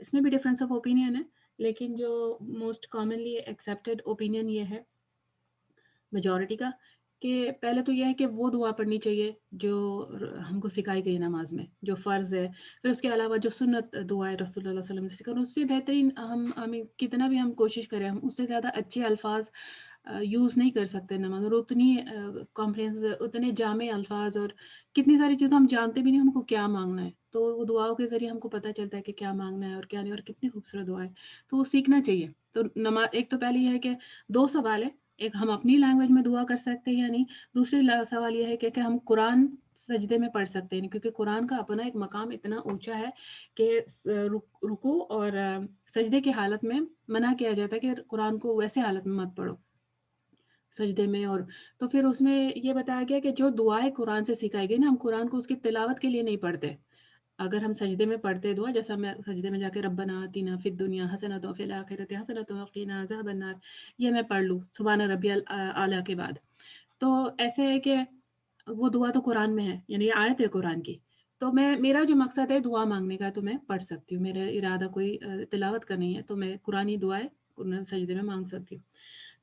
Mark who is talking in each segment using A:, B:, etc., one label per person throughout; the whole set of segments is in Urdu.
A: اس میں بھی ڈفرینس آف اوپینین ہے، لیکن جو موسٹ کامنلی ایکسیپٹیڈ اوپینین یہ ہے میجورٹی کا، کہ پہلے تو یہ ہے کہ وہ دعا پڑھنی چاہیے جو ہم کو سکھائی گئی نماز میں، جو فرض ہے. پھر اس کے علاوہ جو سنت دعا ہے رسول اللہ صلی اللہ علیہ وسلم نے سکھائی، اس سے بہترین ہمیں کتنا بھی ہم کوشش کریں، ہم اس سے زیادہ اچھے الفاظ یوز نہیں کر سکتے نماز، اور اتنی کمپریہنس، اتنے جامع الفاظ، اور کتنی ساری چیزیں ہم جانتے بھی نہیں ہم کو کیا مانگنا ہے. تو وہ دعاؤں کے ذریعے ہم کو پتہ چلتا ہے کہ کیا مانگنا ہے اور کیا نہیں، اور کتنی خوبصورت دعا ہے. تو وہ سیکھنا چاہیے. تو نماز ایک تو پہلے یہ ہے کہ 2 سوال ہے، ایک ہم اپنی لینگویج میں دعا کر سکتے ہیں یا نہیں، دوسری سوال یہ ہے کہ ہم قرآن سجدے میں پڑھ سکتے ہیں، کیونکہ قرآن کا اپنا ایک مقام اتنا اونچا ہے کہ رکوع اور سجدے کی حالت میں منع کیا جاتا ہے کہ قرآن کو ویسے حالت میں مت پڑھو سجدے میں. اور تو پھر اس میں یہ بتایا گیا کہ جو دعائیں قرآن سے سکھائی گئی نا، ہم قرآن کو اس کی تلاوت کے لیے نہیں پڑھتے. اگر ہم سجدے میں پڑھتے دعا، جیسا میں سجدے میں جا کے ربنا آتنا فی الدنیا حسنۃ وفی الآخرۃ حسنۃ وقنا عذاب النار، یہ میں پڑھ لوں سبحان ربی الاعلیٰ کے بعد، تو ایسے ہے کہ وہ دعا تو قرآن میں ہے، یعنی یہ آیت ہے قرآن کی. تو میرا جو مقصد ہے دعا مانگنے کا، تو میں پڑھ سکتی ہوں، میرا ارادہ کوئی تلاوت کا نہیں ہے، تو میں قرآنی دعائیں سجدے میں مانگ سکتی ہوں.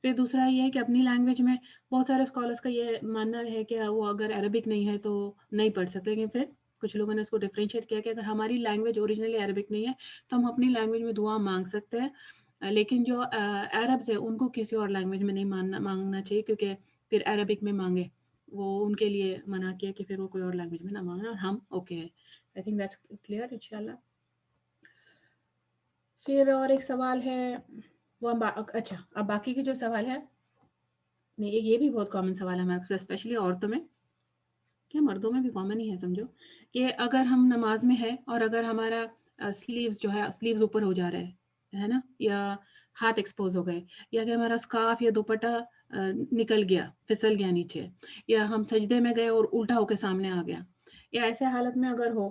A: پھر دوسرا یہ ہے کہ اپنی لینگویج میں بہت سارے اسکالرس کا یہ ماننا ہے کہ وہ اگر عربک نہیں ہے تو نہیں پڑھ سکتے، لیکن پھر کچھ لوگوں نے اس کو ڈفرینشیٹ کیا کہ اگر ہماری لینگویج اوریجنلی عربک نہیں ہے تو ہم اپنی لینگویج میں دعا مانگ سکتے ہیں، لیکن جو عربز ہیں ان کو کسی اور لینگویج میں نہیں مانگنا چاہیے، کیونکہ پھر عربک میں مانگے وہ ان کے لیے منع کیا کہ پھر وہ کوئی اور لینگویج میں نہ مانگنا، اور ہم اوکے ہے. آئی تھنک دیٹس کلیئر انشاءاللہ. پھر اور ایک سوال ہے وہ اچھا، اب باقی کے جو سوال ہے، نہیں یہ بھی بہت کامن سوال ہے ہمارے پاس، اسپیشلی عورتوں میں، کیا مردوں میں بھی کامن ہی ہے سمجھو، کہ اگر ہم نماز میں ہے اور اگر ہمارا سلیوز جو ہے سلیوز اوپر ہو جا رہا ہے نا، یا ہاتھ ایکسپوز ہو گئے، یا کہ ہمارا اسکارف یا دوپٹہ نکل گیا، پھسل گیا نیچے، یا ہم سجدے میں گئے اور الٹا ہو کے سامنے آ گیا، یا ایسے حالت میں اگر ہو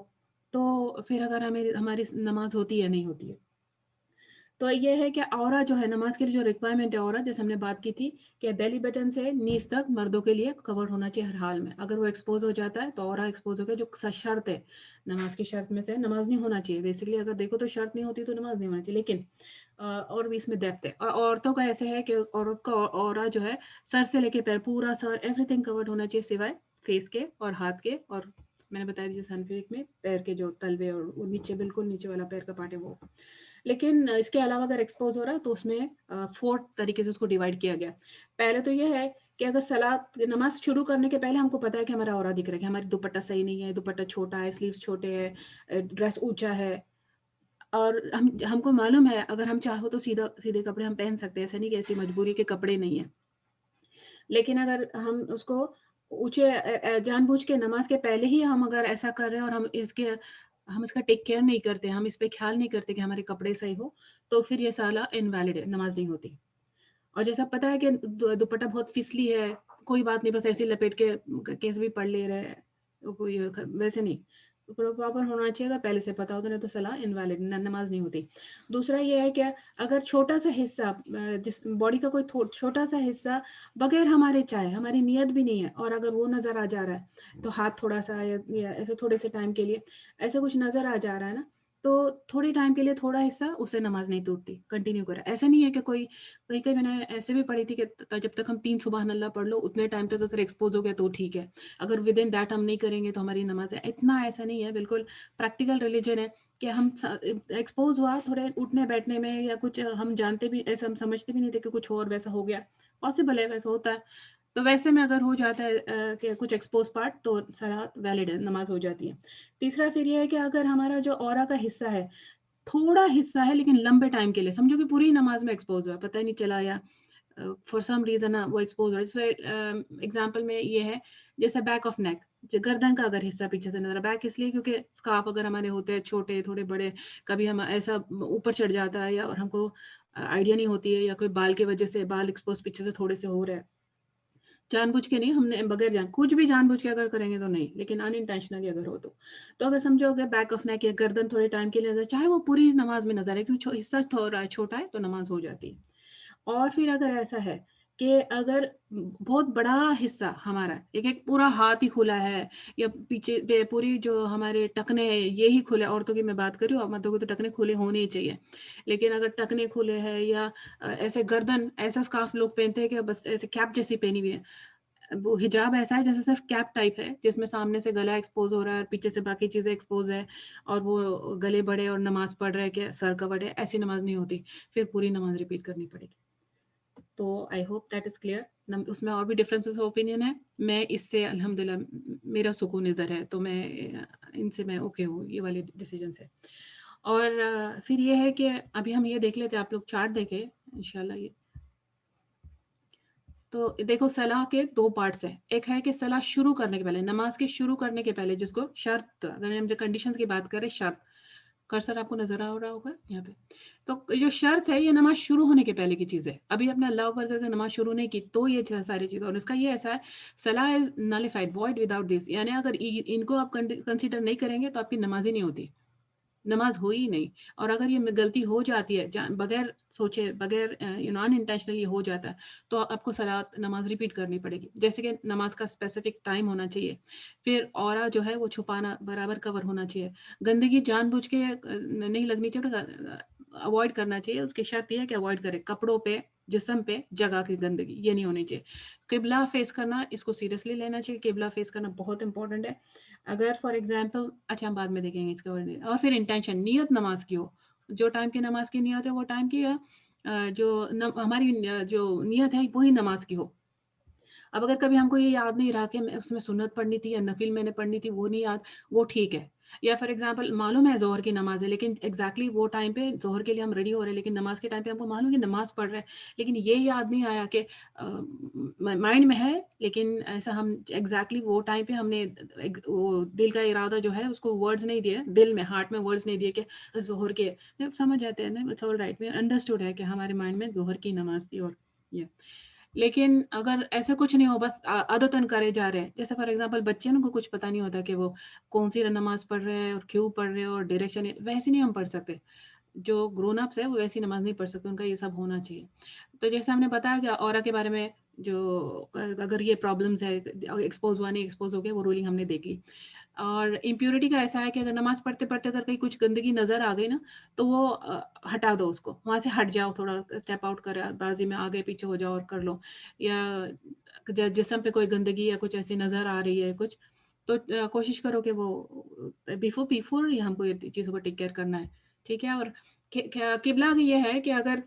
A: تو پھر اگر ہماری نماز ہوتی ہے نہیں ہوتی ہے. تو یہ ہے کہ عورت جو ہے نماز کے لیے جو ریکوائرمنٹ ہے عورت، جیسے ہم نے بات کی تھی کہ بیلی بٹن سے نیز تک مردوں کے لیے کور ہونا چاہیے ہر حال میں. اگر وہ ایکسپوز ہو جاتا ہے تو عورت ایکسپوز ہو گیا، جو شرط ہے نماز کی شرط میں سے، نماز نہیں ہونا چاہیے بیسکلی. اگر دیکھو تو شرط نہیں ہوتی تو نماز نہیں ہونا چاہیے، لیکن اور بھی اس میں ڈیپتھ ہے. اور عورتوں کا ایسے ہے کہ عورت کا عورت جو ہے سر سے لے کے پیر، پورا سر ایوری تھنگ کورڈ ہونا چاہیے سوائے فیس کے اور ہاتھ کے، اور میں نے بتایا جیسے سائنٹیفک میں پیر کے جو تلوے اور وہ نیچے بالکل نیچے والا پیر کا پارٹ ہے وہ. لیکن اس کے علاوہ اگر ایکسپوز ہو رہا ہے تو اس میں 4 طریقے سے اس کو ڈیوائڈ کیا گیا. پہلے تو یہ ہے کہ اگر نماز شروع کرنے کے پہلے ہم کو پتا ہے کہ ہمارا عورت دکھ رہا ہے، کہ ہماری دوپٹہ صحیح نہیں ہے، دوپٹہ چھوٹا ہے، سلیوز چھوٹے ہے، ڈریس اونچا ہے، اور ہم کو معلوم ہے اگر ہم چاہو تو سیدھے کپڑے ہم پہن سکتے ہیں، ایسا نہیں کہ ایسی مجبوری کے کپڑے نہیں ہیں. لیکن اگر ہم اس کو اونچے جان بوجھ کے نماز کے پہلے ہی ہم اگر ایسا کر رہے ہیں اور ہم اس کا ٹیک کیئر نہیں کرتے، ہم اس پہ خیال نہیں کرتے کہ ہمارے کپڑے صحیح ہو، تو پھر یہ سالہ انویلڈ ہے، نماز نہیں ہوتی. اور جیسا پتا ہے کہ دوپٹہ بہت فسلی ہے، کوئی بات نہیں، بس ایسے لپیٹ کے کیس بھی پڑھ لے رہے ہیں، کوئی ویسے نہیں، پراپر ہونا چاہیے تھا، پہلے سے پتا ہوتا، نہیں تو صلاح انویلڈ، نماز نہیں ہوتی. دوسرا یہ ہے کہ اگر چھوٹا سا حصہ جس باڈی کا کوئی چھوٹا سا حصہ بغیر ہمارے چاہے، ہماری نیت بھی نہیں ہے، اور اگر وہ نظر آ جا رہا ہے تو ہاتھ تھوڑا سا یا ایسے تھوڑے سے ٹائم کے لیے ایسا کچھ نظر آ جا رہا ہے نا، تو تھوڑی ٹائم کے لیے تھوڑا حصہ اسے نماز نہیں ٹوٹتی، کنٹینیو کرے. ایسا نہیں ہے کہ کہیں میں نے ایسے بھی پڑھی تھی کہ جب تک ہم 3 سبحان اللہ پڑھ لو اتنے ٹائم تک اگر ایکسپوز ہو گیا تو ٹھیک ہے، اگر ود ان دیٹ ہم نہیں کریں گے تو ہماری نماز ہے. اتنا ایسا نہیں ہے، بالکل پریکٹیکل ریلیجن ہے کہ ہم ایکسپوز ہوا تھوڑے اٹھنے بیٹھنے میں یا کچھ، ہم جانتے بھی ایسا، ہم سمجھتے بھی نہیں تھے کہ کچھ اور ویسا ہو گیا، پاسبل ہے ویسا ہوتا ہے. تو ویسے میں اگر ہو جاتا ہے کہ کچھ ایکسپوز پارٹ تو صلاۃ ویلڈ ہے، نماز ہو جاتی ہے. تیسرا پھر یہ ہے کہ اگر ہمارا جو عورا کا حصہ ہے تھوڑا حصہ ہے لیکن لمبے ٹائم کے لیے، سمجھو کہ پوری نماز میں ایکسپوز ہوا، پتہ ہی نہیں چلا، یا فار سم ریزن وہ ایکسپوز ہوا. اس میں ایگزامپل میں یہ ہے جیسے بیک آف نیک، گردن کا اگر حصہ پیچھے سے نظر، بیک اس لیے کیونکہ اسکارف اگر ہمارے ہوتے ہیں چھوٹے تھوڑے بڑے، کبھی ہم ایسا اوپر چڑھ جاتا ہے یا اور ہم کو آئیڈیا نہیں ہوتی ہے، یا کوئی بال کی وجہ سے بال ایکسپوز پیچھے سے تھوڑے سے ہو رہے ہیں، جان بوجھ کے نہیں، ہم نے بغیر کچھ بھی جان بوجھ کے اگر کریں گے تو نہیں، لیکن ان انٹینشنلی اگر ہو تو اگر سمجھو کہ بیک آف نیک یا گردن تھوڑے ٹائم کے لیے نظر، چاہے وہ پوری نماز میں نظر ہے، کیونکہ حصہ تھوڑا چھوٹا ہے تو نماز ہو جاتی ہے. اور پھر اگر ایسا ہے کہ اگر بہت بڑا حصہ ہمارا ایک پورا ہاتھ ہی کھلا ہے یا پیچھے پوری جو ہمارے ٹکنے ہیں یہی کھلے، عورتوں کی میں بات کر رہی ہوں، مردوں کو تو ٹکنے کھلے ہونے ہی چاہیے، لیکن اگر ٹکنے کھلے ہیں یا ایسے گردن ایسا اسکارف لوگ پہنتے ہیں کہ بس ایسے کیپ جیسی پہنی ہوئی ہے، وہ حجاب ایسا ہے جیسے صرف کیپ ٹائپ ہے جس میں سامنے سے گلا ایکسپوز ہو رہا ہے اور پیچھے سے باقی چیزیں ایکسپوز ہے، اور وہ گلے بڑے اور نماز پڑھ رہے کہ سر کورڈ ہے، ایسی نماز نہیں ہوتی، پھر پوری نماز ریپیٹ کرنی پڑے گی۔ تو I hope that is clear. اس میں اور بھی ڈفرینسز اوپینین ہے، میں اس سے الحمدللہ میرا سکون ادھر ہے، تو میں ان سے میں اوکے ہوں یہ والے ڈیسیجن سے۔ اور پھر یہ ہے کہ ابھی ہم یہ دیکھ لیتے، آپ لوگ چارٹ دیکھیں انشاءاللہ۔ یہ تو دیکھو صلاح کے دو پارٹس ہیں، ایک ہے کہ صلاح شروع کرنے کے پہلے، نماز کے شروع کرنے کے پہلے، جس کو شرط، اگر ہم جو کنڈیشنز کی بات کریں، شرط، کرسر آپ کو نظر آ رہا ہوگا یہاں پہ، تو جو شرط ہے یہ نماز شروع ہونے کے پہلے کی چیز ہے، ابھی اپنے اللہ اکبر کر کے نماز شروع نہیں کی تو یہ ساری چیز، اور اس کا یہ ایسا ہے صلاح از نالیفائڈ وائڈ وداؤٹ دس، یعنی اگر ان کو آپ کنسیڈر نہیں کریں گے تو آپ کی نماز ہی نہیں ہوتی، نماز ہوئی ہی نہیں۔ اور اگر یہ غلطی ہو جاتی ہے بغیر سوچے، بغیر نان انٹینشنلی ہو جاتا ہے، تو آپ کو صلاۃ نماز ریپیٹ کرنی پڑے گی، جیسے کہ نماز کا اسپیسیفک ٹائم ہونا چاہیے، پھر اورا جو ہے وہ چھپانا برابر کور ہونا چاہیے، گندگی جان بوجھ کے نہیں لگنی چاہیے، اوائڈ کرنا چاہیے، اس کی شرط یہ ہے کہ اوائڈ کرے، کپڑوں پہ، جسم پہ جگہ کی گندگی یہ نہیں ہونی چاہیے، قبلہ فیس کرنا، اس کو سیریسلی لینا چاہیے، قبلہ فیس کرنا بہت امپورٹنٹ ہے۔ اگر فار ایگزامپل، اچھا ہم بعد میں دیکھیں گے اس کا، اور پھر انٹینشن، نیت نماز کی ہو، جو ٹائم کی نماز کی نیت ہے وہ ٹائم کی، جو ہماری جو نیت ہے وہی نماز کی ہو۔ اب اگر کبھی ہم کو یہ یاد نہیں رہا کہ اس میں سنت پڑھنی تھی یا نفل میں نے پڑھنی تھی، وہ نہیں یاد، وہ ٹھیک ہے، یا فار ایگزامپل معلوم ہے ظہر کی نماز ہے، لیکن ایگزیکٹلی وہ ٹائم پہ ظہر کے لیے ہم ریڈی ہو رہے ہیں، لیکن نماز کے ٹائم پہ ہم کو معلوم ہے کہ نماز پڑھ رہے ہیں، لیکن یہ یاد نہیں آیا کہ مائنڈ میں ہے، لیکن ایسا ہم ایگزیکٹلی وہ ٹائم پہ ہم نے وہ دل کا ارادہ جو ہے اس کو ورڈز نہیں دیے، دل میں، ہارٹ میں ورڈز نہیں دیے کہ ظہر کے، سمجھ آتے ہیں نا، اٹس آل رائٹ، انڈرسٹوڈ ہے کہ ہمارے مائنڈ میں ظہر کی نماز تھی، اور یہ، لیکن اگر ایسا کچھ نہیں ہو، بس عادتاً کرے جا رہے ہیں، جیسے فار ایگزامپل بچے ان کو کچھ پتہ نہیں ہوتا کہ وہ کون سی نماز پڑھ رہے ہیں اور کیوں پڑھ رہے ہیں اور ڈائریکشن، ویسے نہیں ہم پڑھ سکتے، جو گرون اپس ہے وہ ویسی نماز نہیں پڑھ سکتے، ان کا یہ سب ہونا چاہیے۔ تو جیسے ہم نے بتایا کہ اورا کے بارے میں، جو اگر یہ پرابلمس ہے، ایکسپوز ہوا نہیں ایکسپوز ہو گیا، وہ رولنگ ہم نے دیکھ لی۔ اور امپیورٹی کا ایسا ہے کہ اگر نماز پڑھتے پڑھتے اگر کہیں کچھ گندگی نظر آ گئی نا، تو وہ ہٹا دو، اس کو وہاں سے ہٹ جاؤ، تھوڑا اسٹیپ آؤٹ کرے، بازی میں آگے پیچھے ہو جاؤ اور کر لو، یا جسم پہ کوئی گندگی یا کچھ ایسی نظر آ رہی ہے کچھ، تو کوشش کرو کہ وہ بیفور ہی ہم کو یہ چیزوں کو ٹیک کیئر کرنا ہے، ٹھیک ہے۔ اور قبلہ یہ ہے کہ اگر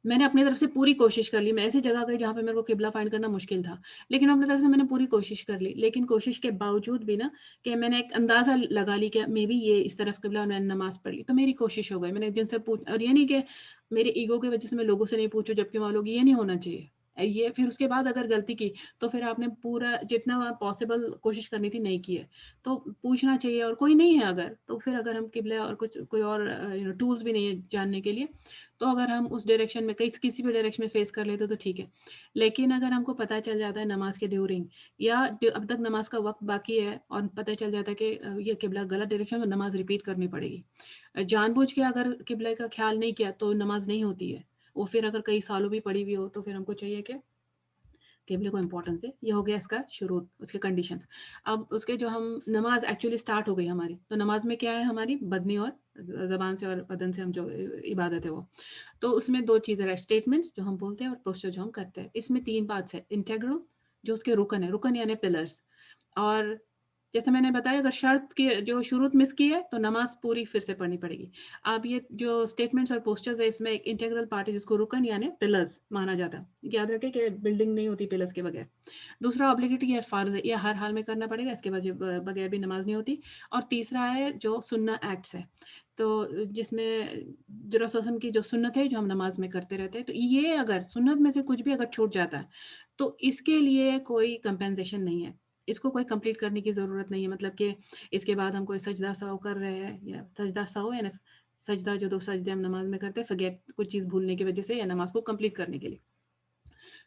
A: میں نے اپنی طرف سے پوری کوشش کر لی، میں ایسی جگہ گئی جہاں پہ میرے کو قبلہ فائنڈ کرنا مشکل تھا، لیکن اپنی طرف سے میں نے پوری کوشش کر لی، لیکن کوشش کے باوجود بھی نا، کہ میں نے ایک اندازہ لگا لی کہ مے بی یہ اس طرف قبلہ، اور میں نے نماز پڑھ لی، تو میری کوشش ہو گئی، میں نے جن سے پوچھ، اور یہ نہیں کہ میرے ایگو کی وجہ سے میں لوگوں سے نہیں پوچھوں جبکہ وہاں لوگ، یہ نہیں ہونا چاہیے یہ۔ پھر اس کے بعد اگر غلطی کی تو پھر آپ نے پورا جتنا پاسبل کوشش کرنی تھی نہیں کی ہے، تو پوچھنا چاہیے، اور کوئی نہیں ہے اگر، تو پھر اگر ہم قبلہ اور کچھ کوئی اور ٹولز بھی نہیں ہے جاننے کے لیے، تو اگر ہم اس ڈائریکشن میں کسی بھی ڈائریکشن میں فیس کر لیتے تو ٹھیک ہے، لیکن اگر ہم کو پتہ چل جاتا ہے نماز کے ڈیورنگ، یا اب تک نماز کا وقت باقی ہے اور پتہ چل جاتا ہے کہ یہ قبلہ غلط ڈائریکشن میں، نماز ریپیٹ کرنی پڑے گی، جان بوجھ کے اگر قبلہ کا خیال نہیں کیا تو نماز نہیں ہوتی ہے، وہ پھر اگر کئی سالوں بھی پڑھی ہوئی ہو تو پھر ہم کو چاہیے کہ قبلے کو امپورٹنس دے۔ یہ ہو گیا اس کا شروع، اس کے کنڈیشنز۔ اب اس کے جو ہم نماز ایکچولی سٹارٹ ہو گئی ہماری، تو نماز میں کیا ہے ہماری بدنی اور زبان سے اور بدن سے ہم جو عبادت ہے وہ، تو اس میں دو چیزیں ہیں، اسٹیٹمنٹس جو ہم بولتے ہیں اور پوسچر جو ہم کرتے ہیں، اس میں تین پارٹس ہے، انٹیگرل جو اس کے رکن ہے، رکن یعنی پلرز، اور جیسے میں نے بتایا اگر شرط کی جو شروع مس کی ہے تو نماز پوری پھر سے پڑھنی پڑے گی۔ اب یہ جو اسٹیٹمنٹس اور پوسچرز ہے، اس میں ایک انٹیگرل پارٹ ہے جس کو رکن یعنی پلرز مانا جاتا ہے، یاد رکھیں کہ بلڈنگ نہیں ہوتی پلرز کے بغیر۔ دوسرا اوبلیگیٹی ہے، فرض ہے، یہ ہر حال میں کرنا پڑے گا، اس کے بغیر بھی نماز نہیں ہوتی۔ اور تیسرا ہے جو سنہ ایکٹس ہے، تو جس میں جو رسول اللہ کی جو سنت ہے جو ہم نماز میں کرتے رہتے ہیں، تو یہ اگر سنت میں سے کچھ بھی اگر چھوٹ جاتا ہے تو اس کے لیے کوئی کمپنسیشن نہیں ہے، اس کو کوئی کمپلیٹ کرنے کی ضرورت نہیں ہے، مطلب کہ اس کے بعد ہم کوئی سجدہ سہو کر رہے ہیں، یا سجدہ سہو یعنی سجدہ جو دو سجدے ہم نماز میں کرتے ہیں، فگیٹ کچھ چیز بھولنے کی وجہ سے یا نماز کو کمپلیٹ کرنے کے لیے،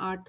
A: 8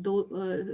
A: 2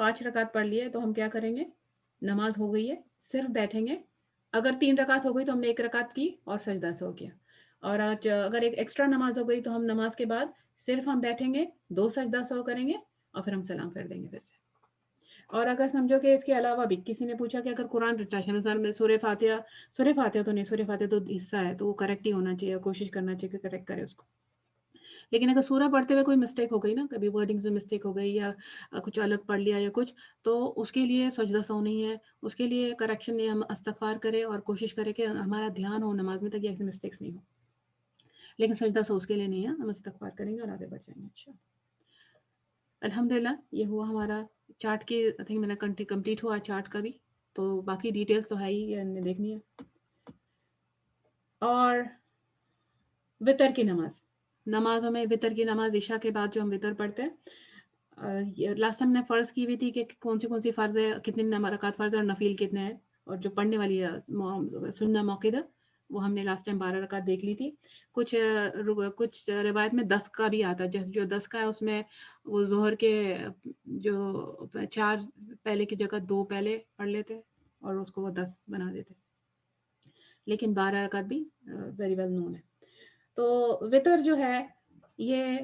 A: 5 رکعت پڑھ لیے تو ہم کیا کریں گے؟ نماز ہو گئی ہے، صرف بیٹھیں گے. اگر 3 رکعت ہو گئی تو ہم نے 1 رکعت کی اور سجدہ سہو کیا. اور آج اگر ایک ایکسٹرا نماز ہو گئی تو ہم نماز کے بعد صرف ہم بیٹھیں گے، 2 سجدہ سہو کریں گے اور پھر ہم سلام پھیر دیں گے پھر سے. اور اگر سمجھو کہ اس کے علاوہ بھی کسی نے پوچھا کہ اگر قرآن ریٹیشن میں سورہ فاتحہ تو نہیں، سورہ فاتحہ تو حصہ ہے تو وہ کریکٹ ہی ہونا چاہیے، کوشش کرنا چاہیے کہ کریکٹ کرے اس کو. لیکن اگر سورہ پڑھتے ہوئے کوئی مسٹیک ہو گئی نا، کبھی ورڈنگز میں مسٹیک ہو گئی یا کچھ الگ پڑھ لیا یا کچھ، تو اس کے لیے سجدہ سہو نہیں ہے، اس کے لیے کریکشن نہیں، ہم استغفار کریں اور کوشش کریں کہ ہمارا دھیان ہو نماز میں تاکہ ایسی مسٹیکس نہیں ہو. لیکن سجدہ سہو اس کے لیے نہیں ہے، ہم استغفار کریں گے اور آگے بڑھ جائیں گے انشاءاللہ. الحمدللہ یہ ہوا ہمارا چارٹ کی آئی تھنک میرا کمپلیٹ ہوا چارٹ کا بھی. تو باقی ڈیٹیلز تو ہے ہی، یہ ہم نے دیکھنی ہے. اور وطر کی نمازوں میں وطر کی نماز عشاء کے بعد جو ہم وطر پڑھتے ہیں، لاسٹ ٹائم نے فرض کی ہوئی تھی کہ کون سی فرض ہے، کتنے رکعت فرض ہے اور نفیل کتنے ہیں، اور جو پڑھنے والی سنہ موقدہ وہ ہم نے لاسٹ ٹائم 12 رکعت دیکھ لی تھی. کچھ روایت میں 10 کا بھی آتا ہے، جو 10 کا ہے اس میں وہ ظہر کے جو 4 پہلے کی جگہ 2 پہلے پڑھ لیتے اور اس کو وہ 10 بنا دیتے. لیکن 12 رکعت بھی ویری ویل نون ہے. تو وطر جو ہے یہ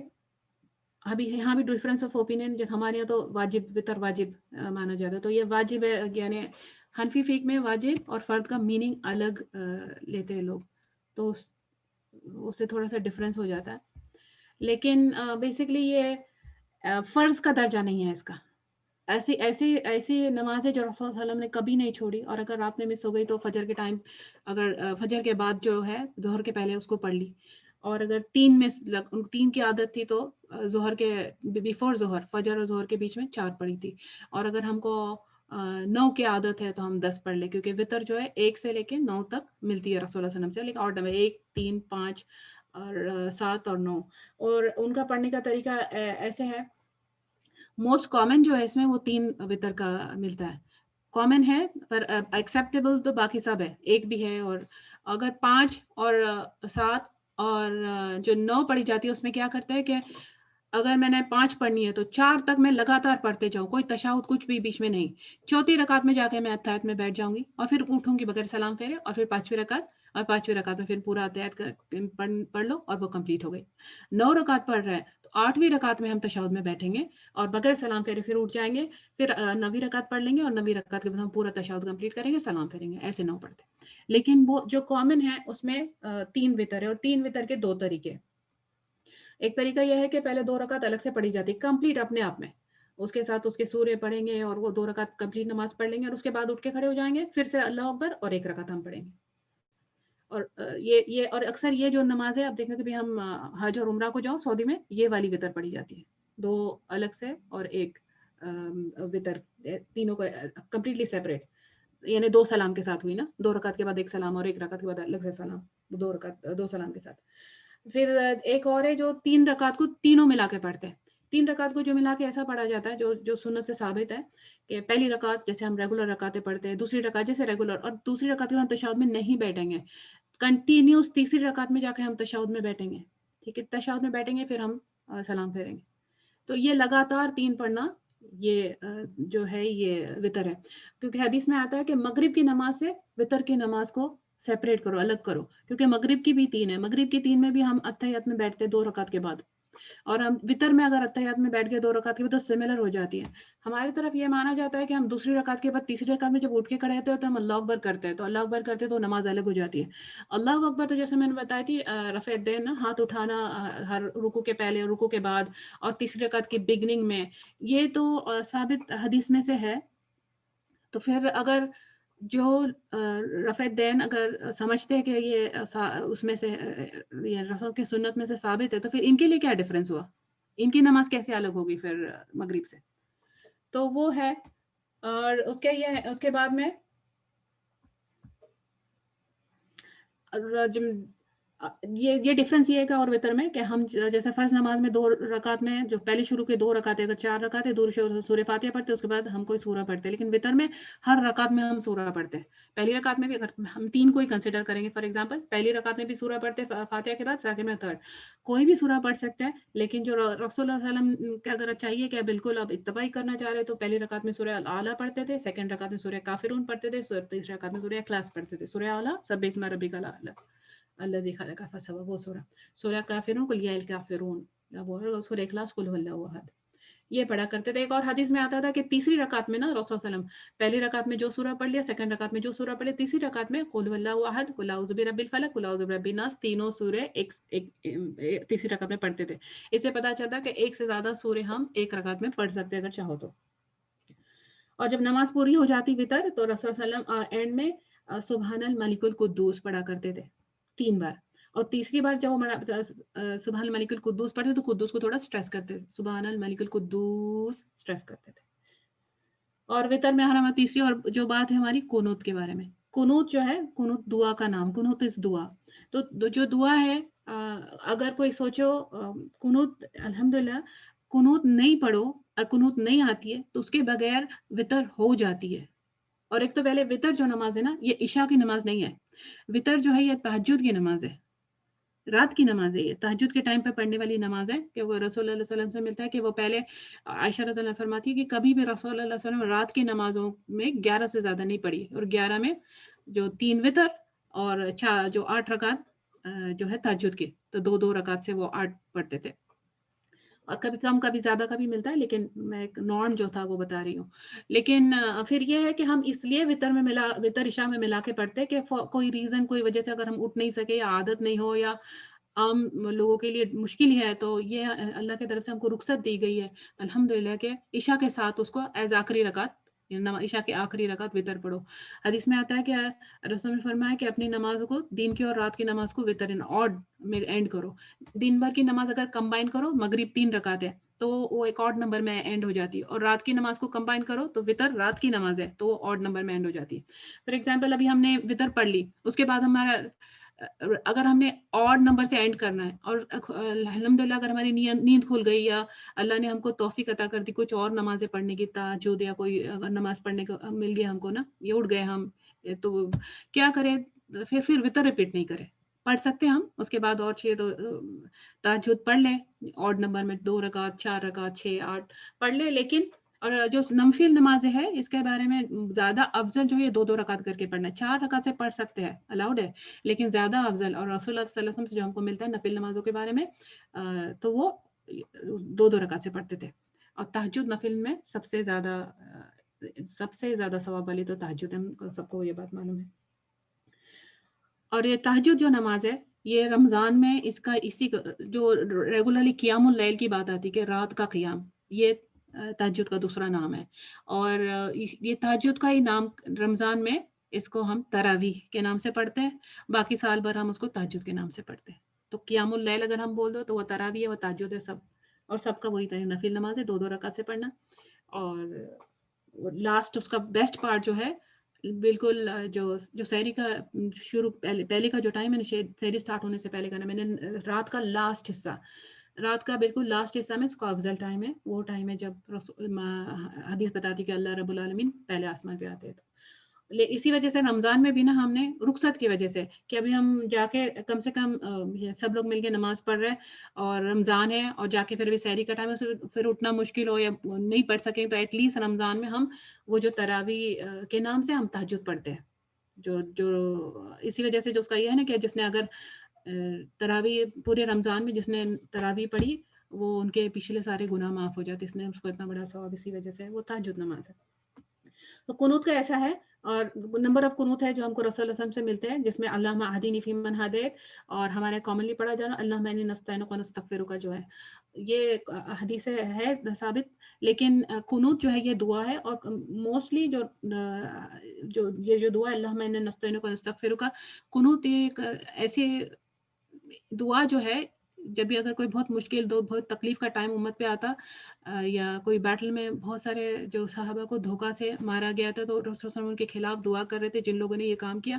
A: ابھی یہاں بھی ڈفرینس آف اوپینین، جیسے ہمارے یہاں تو واجب وطر واجب مانا جاتا ہے، تو یہ واجب ہے، یعنی حنفی فقہ میں واجب اور فرض کا میننگ الگ لیتے ہیں لوگ، تو اس سے تھوڑا سا ڈفرینس ہو جاتا ہے. لیکن بیسکلی یہ فرض کا درجہ نہیں ہے اس کا. ایسی نماز ہے جو رسول صلی اللہ علیہ وسلم نے کبھی نہیں چھوڑی، اور اگر رات میں مس ہو گئی تو فجر کے ٹائم، اگر فجر کے بعد جو ہے ظہر کے پہلے اس کو پڑھ لی. اور اگر 3 کی عادت تھی تو ظہر کے بیفور ظہر، فجر اور ظہر کے بیچ میں 4 پڑھی تھی. اور اگر ہم کو 9 کی عادت ہے تو ہم 10 پڑھ لیں، کیونکہ وطر جو ہے 1 سے لے کے 9 تک ملتی ہے رسول اللہ علیہ وسلم سے. لیکن اور 1 3 5 اور 7 اور 9، اور ان کا پڑھنے کا طریقہ ایسے ہے. موسٹ کامن جو ہے اس میں وہ 3 وطر کا ملتا ہے، کامن ہے، پر ایکسیپٹیبل تو باقی سب ہے، 1 بھی ہے. اور اگر 5 اور 7 اور جو 9 پڑھی جاتی ہے اس میں کیا کرتے ہیں کہ اگر میں نے 5 پڑھنی ہے تو 4 تک میں لگاتار پڑھتے جاؤں، کوئی تشہد کچھ بھی بیچ میں نہیں. 4تھی رکعت میں جا کے میں اتحیات میں بیٹھ جاؤں گی اور پھر اٹھوں گی بغیر سلام پھیرے، اور پھر 5ویں رکعت میں پھر پورا اتحیات پڑھ لو اور وہ کمپلیٹ ہو گئی. 9 رکعت پڑھ رہے ہیں تو 8ویں رکعت میں ہم تشہد میں بیٹھیں گے اور بغیر سلام پھیرے پھر اٹھ جائیں گے، پھر 9ویں رکعت پڑھ لیں گے اور 9ویں رکعت کے بعد ہم پورا تشہد کمپلیٹ کریں گے، سلام پھیریں گے. ایسے 9 پڑھتے ہیں. لیکن وہ جو کامن ہے اس میں 3 وطر ہے، اور 3 وطر کے 2 طریقے. ایک طریقہ یہ ہے کہ پہلے 2 رکعت الگ سے پڑھی جاتی کمپلیٹ اپنے آپ میں، اس کے ساتھ اس کے سورے پڑھیں گے اور وہ 2 رکعت کمپلیٹ نماز پڑھ لیں گے، اور اس کے بعد اٹھ کے کھڑے ہو جائیں گے، پھر سے اللہ اکبر اور 1 رکعت ہم پڑھیں گے. اور یہ اور اکثر یہ جو نماز ہے، اب دیکھیں کہ بھی ہم حج اور عمرہ کو جاؤ سعودی میں، یہ والی وطر پڑھی جاتی ہے، 2 الگ سے اور 1 وطر، تینوں کو کمپلیٹلی سیپریٹ، یعنی 2 سلام کے ساتھ ہوئی نا، 2 رکعت کے بعد 1 سلام اور 1 رکعت کے بعد الگ سے سلام، 2 سلام کے ساتھ. پھر ایک اور ہے جو 3 رکعت کو تینوں ملا کے پڑھتے ہیں. 3 رکعت کو جو ملا کے ایسا پڑھا جاتا ہے جو سنت سے ثابت ہے کہ پہلی رکعت جیسے ہم ریگولر رکعتیں پڑھتے ہیں، دوسری رکعت جیسے ریگولر، اور دوسری رکعت میں ہم تشہد میں نہیں بیٹھیں گے، کنٹینیوس تیسری رکعت میں جا کے ہم تشہد میں بیٹھیں گے. ٹھیک ہے، تشہد میں بیٹھیں گے پھر ہم سلام پھیریں گے. تو یہ لگاتار 3 پڑھنا یہ جو ہے یہ وطر ہے. کیونکہ حدیث میں آتا ہے کہ مغرب کی نماز سے وطر کی نماز کو سیپریٹ کرو، الگ کرو، کیونکہ مغرب کی بھی 3 ہے. مغرب کی 3 میں بھی ہم اتحیات میں بیٹھتے 2 رکعت کے بعد، اور ہم وطر میں اگر اتحیات میں بیٹھ گئے 2 رکعت کے بعد تو سملر ہو جاتی ہے. ہماری طرف یہ مانا جاتا ہے کہ ہم دوسری رکعت کے بعد تیسری رکعت میں جب اٹھ کے کھڑے ہوتے ہیں تو ہم اللہ اکبر کرتے ہیں، تو اللہ اکبر کرتے تو نماز الگ ہو جاتی ہے. اللہ اکبر تو جیسے میں نے بتائی تھی، رفع الدین، ہاتھ اٹھانا ہر رکوع کے پہلے، رکوع کے بعد، اور تیسری رکعت کی بگننگ میں، یہ تو ثابت حدیث میں سے ہے. تو پھر اگر جو رفع الدین اگر سمجھتے ہیں کہ یہ اس میں سے یہ رفع کی سنت میں سے ثابت ہے، تو پھر ان کے لیے کیا ڈیفرنس ہوا، ان کی نماز کیسے الگ ہوگی پھر مغرب سے؟ تو وہ ہے. اور اس کے بعد میں یہ ڈفرینس یہ ہے کہ اور وتر میں کہ ہم جیسے فرض نماز میں 2 رکعت میں جو پہلے شروع کے 2 رکعت اگر 4 رکعت ہے سورہ فاتحہ پڑھتے اس کے بعد ہم کوئی سورہ پڑھتے ہیں، لیکن وتر میں ہر رکعت میں ہم سورہ پڑھتے ہیں۔ پہلی رکعت میں بھی اگر ہم 3 کو ہی کنسیڈر کریں گے، فار ایگزامپل پہلی رکعت میں بھی سورہ پڑھتے فاتحہ کے بعد، سیکنڈ میں تھرڈ کوئی بھی سورہ پڑھ سکتا ہے، لیکن جو رسول اللہ صلی اللہ علیہ وسلم کا اگر چاہیے کہ بالکل اب اتباعی کرنا چاہ رہے تو پہلی رکعت میں سورہ اعلیٰ پڑھتے تھے، سیکنڈ رکعت میں سورہ کافرون پڑھتے تھے، تیسری رکعت میں سورہ اخلاص پڑھتے تھے، سورہ اعلیٰ سبح اسم ربک الاعلیٰ الذی خلق فسوى، وہ سورہ کافرون قل یا الکافرون، وہ سورہ اخلاص قل هو اللہ احد، یہ پڑھا کرتے تھے۔ ایک اور حدیث میں آتا تھا کہ تیسری رکعت میں نا رسول صلی اللہ علیہ وسلم پہلی رکعت میں جو سورہ پڑھ لیا، سیکنڈ رکعت میں جو سورہ پڑھ لیا، تیسری رکعت میں قل هو اللہ احد، قل اعوذ برب الفلق، قل اعوذ برب الناس، تینوں سورے تیسری رکعت میں پڑھتے تھے۔ اس سے پتہ چلتا کہ ایک سے زیادہ سورے ہم ایک رکعت میں پڑھ سکتے اگر چاہو تو۔ اور جب نماز پوری ہو جاتی وتر تو رسول صلی اللہ علیہ وسلم اینڈ میں سبحان الملک القدوس پڑھا کرتے تھے 3 بار، اور تیسری بار جب وہ سبحان الملک القدوس پڑھتے تو قدوس کو تھوڑا سٹریس کرتے تھے، سبحان الملک القدوس سٹریس کرتے تھے۔ اور وتر میں ہماری تیسری اور جو بات ہے ہماری قنوت کے بارے میں۔ قنوت جو ہے، قنوت دعا کا نام، قنوت اس دعا، تو جو دعا ہے اگر کوئی سوچو قنوت الحمدللہ قنوت نہیں پڑھو اور قنوت نہیں آتی ہے تو اس کے بغیر وتر ہو جاتی ہے۔ اور ایک تو پہلے وتر جو نماز ہے نا، یہ عشاء کی نماز نہیں ہے، وتر جو ہے یہ تہجد کی نماز ہے، رات کی نماز ہے، یہ تہجد کے ٹائم پہ پڑھنے والی نماز ہے، کہ وہ رسول اللہ صلی اللہ علیہ وسلم سے ملتا ہے کہ وہ پہلے عائشہ رضی اللہ عنہا فرماتی ہے کہ کبھی بھی رسول اللہ صلی اللہ علیہ وسلم رات کی نمازوں میں 11 سے زیادہ نہیں پڑھی، اور 11 میں جو 3 وتر اور جو 8 رکعت جو ہے تہجد کے، تو 2 رکعت سے وہ 8 پڑھتے تھے، اور کبھی کم کبھی زیادہ کبھی ملتا ہے، لیکن میں ایک نارم جو تھا وہ بتا رہی ہوں۔ لیکن پھر یہ ہے کہ ہم اس لیے وتر عشاء میں ملا کے پڑھتے کہ کوئی ریزن، کوئی وجہ سے اگر ہم اٹھ نہیں سکے یا عادت نہیں ہو یا عام لوگوں کے لیے مشکل ہے تو یہ اللہ کی طرف سے ہم کو رخصت دی گئی ہے الحمدللہ کہ عشاء کے ساتھ اس کو ایز آخری رکعت، عشاء کی آخری رکعت وتر پڑھو۔ حدیث میں آتا ہے کہ رسول نے فرمایا کہ اپنی نماز کو، دن کی اور رات کی نماز کو وتر آڈ میں اینڈ کرو۔ دن بھر کی نماز اگر کمبائن کرو، مغرب 3 رکعت ہے تو وہ ایک آڈ نمبر میں اینڈ ہو جاتی ہے، اور رات کی نماز کو کمبائن کرو تو وتر رات کی نماز ہے تو وہ آڈ نمبر میں اینڈ ہو جاتی ہے۔ فار ایگزامپل ابھی ہم نے وتر پڑھ لی، اس کے بعد ہمارا اگر ہم نے آڈ نمبر سے اینڈ کرنا ہے، اور الحمدللہ اگر ہماری نیند کھل گئی یا اللہ نے ہم کو توفیق عطا کر دی کچھ اور نمازیں پڑھنے کی، تہجد یا کوئی اگر نماز پڑھنے کو مل گیا ہم کو نا، یہ اٹھ گئے ہم، تو کیا کریں؟ پھر وتر ریپیٹ نہیں کرے، پڑھ سکتے ہیں ہم اس کے بعد اور 6 تو تہجد پڑھ لیں، آڈ نمبر میں 2 رکعت 4 رکعت 6 8 پڑھ لیں، لیکن اور جو نفل نمازیں ہیں اس کے بارے میں زیادہ افضل جو ہے 2 رکعت کر کے پڑھنا ہے، 4 رکعت سے پڑھ سکتے ہیں، الاؤڈ ہے، لیکن زیادہ افضل اور رسول اللہ صلی اللہ علیہ وسلم سے جو ہم کو ملتا ہے نفل نمازوں کے بارے میں تو وہ 2 رکعت سے پڑھتے تھے۔ اور تہجد نفل میں سب سے زیادہ ثواب والی تو تہجد ہے، ہم سب کو یہ بات معلوم ہے۔ اور یہ تہجد جو نماز ہے یہ رمضان میں اس کا جو ریگولرلی قیام اللیل کی بات آتی ہے کہ رات کا قیام، یہ تہجد کا دوسرا نام ہے، اور یہ تہجد کا ہی نام رمضان میں اس کو ہم تراویح کے نام سے پڑھتے ہیں، باقی سال بھر ہم اس کو تہجد کے نام سے پڑھتے ہیں۔ تو قیام اللیل اگر ہم بول دو تو وہ تراویح ہے، وہ تہجد ہے، سب کا وہی طرح نفل نماز ہے 2 رکعت سے پڑھنا۔ اور لاسٹ اس کا بیسٹ پارٹ جو ہے بالکل جو سحری کا شروع پہلے کا جو ٹائم ہے نا، سحری سٹارٹ ہونے سے پہلے کا نا، میں نے رات کا لاسٹ حصہ، رات کا بالکل لاسٹ حصہ میں اس کا افضل ٹائم ہے، وہ ٹائم ہے جب حدیث بتاتی کہ اللہ رب العالمین پہلے آسمان پہ آتے ہیں۔ اسی وجہ سے رمضان میں بھی نا ہم نے رخصت کی وجہ سے کہ ابھی ہم جا کے کم سے کم سب لوگ مل کے نماز پڑھ رہے ہیں اور رمضان ہے، اور جا کے پھر بھی سحری کا ٹائم ہے، پھر اٹھنا مشکل ہو یا نہیں پڑھ سکیں تو ایٹ لیسٹ رمضان میں ہم وہ جو تراویح کے نام سے ہم تہجد پڑھتے ہیں، جو اسی وجہ سے جو اس کا یہ ہے نا کہ جس نے اگر تراویح پورے رمضان میں جس نے تراویح پڑھی وہ ان کے پچھلے سارے گناہ معاف ہو جاتے، اس نے اس کو اتنا بڑا ثواب اسی وجہ سے وہ تہجد نماز ہے۔ تو قنوت کا ایسا ہے، اور نمبر آف قنوت ہے جو ہم کو رسول اللہ صلی اللہ علیہ وسلم سے ملتے ہیں، جس میں اللہم اہدنی فیمن ہدیت، اور ہمارے کامنلی پڑھا جانا اللہم انی نستعینک و نستغفرک کا جو ہے، یہ حدیث ہے ثابت، لیکن قنوت جو ہے یہ دعا ہے، اور موسٹلی یہ جو دعا ہے اللہم انی نستعینک و نستغفرک کا، قنوت ایک ایسی دعا جو ہے جب بھی اگر کوئی بہت مشکل بہت تکلیف کا ٹائم امت پہ آتا، یا کوئی بیٹل میں بہت سارے جو صحابہ کو دھوکہ سے مارا گیا تھا تو رسول صلی اللہ علیہ وسلم کے خلاف دعا کر رہے تھے جن لوگوں نے یہ کام کیا،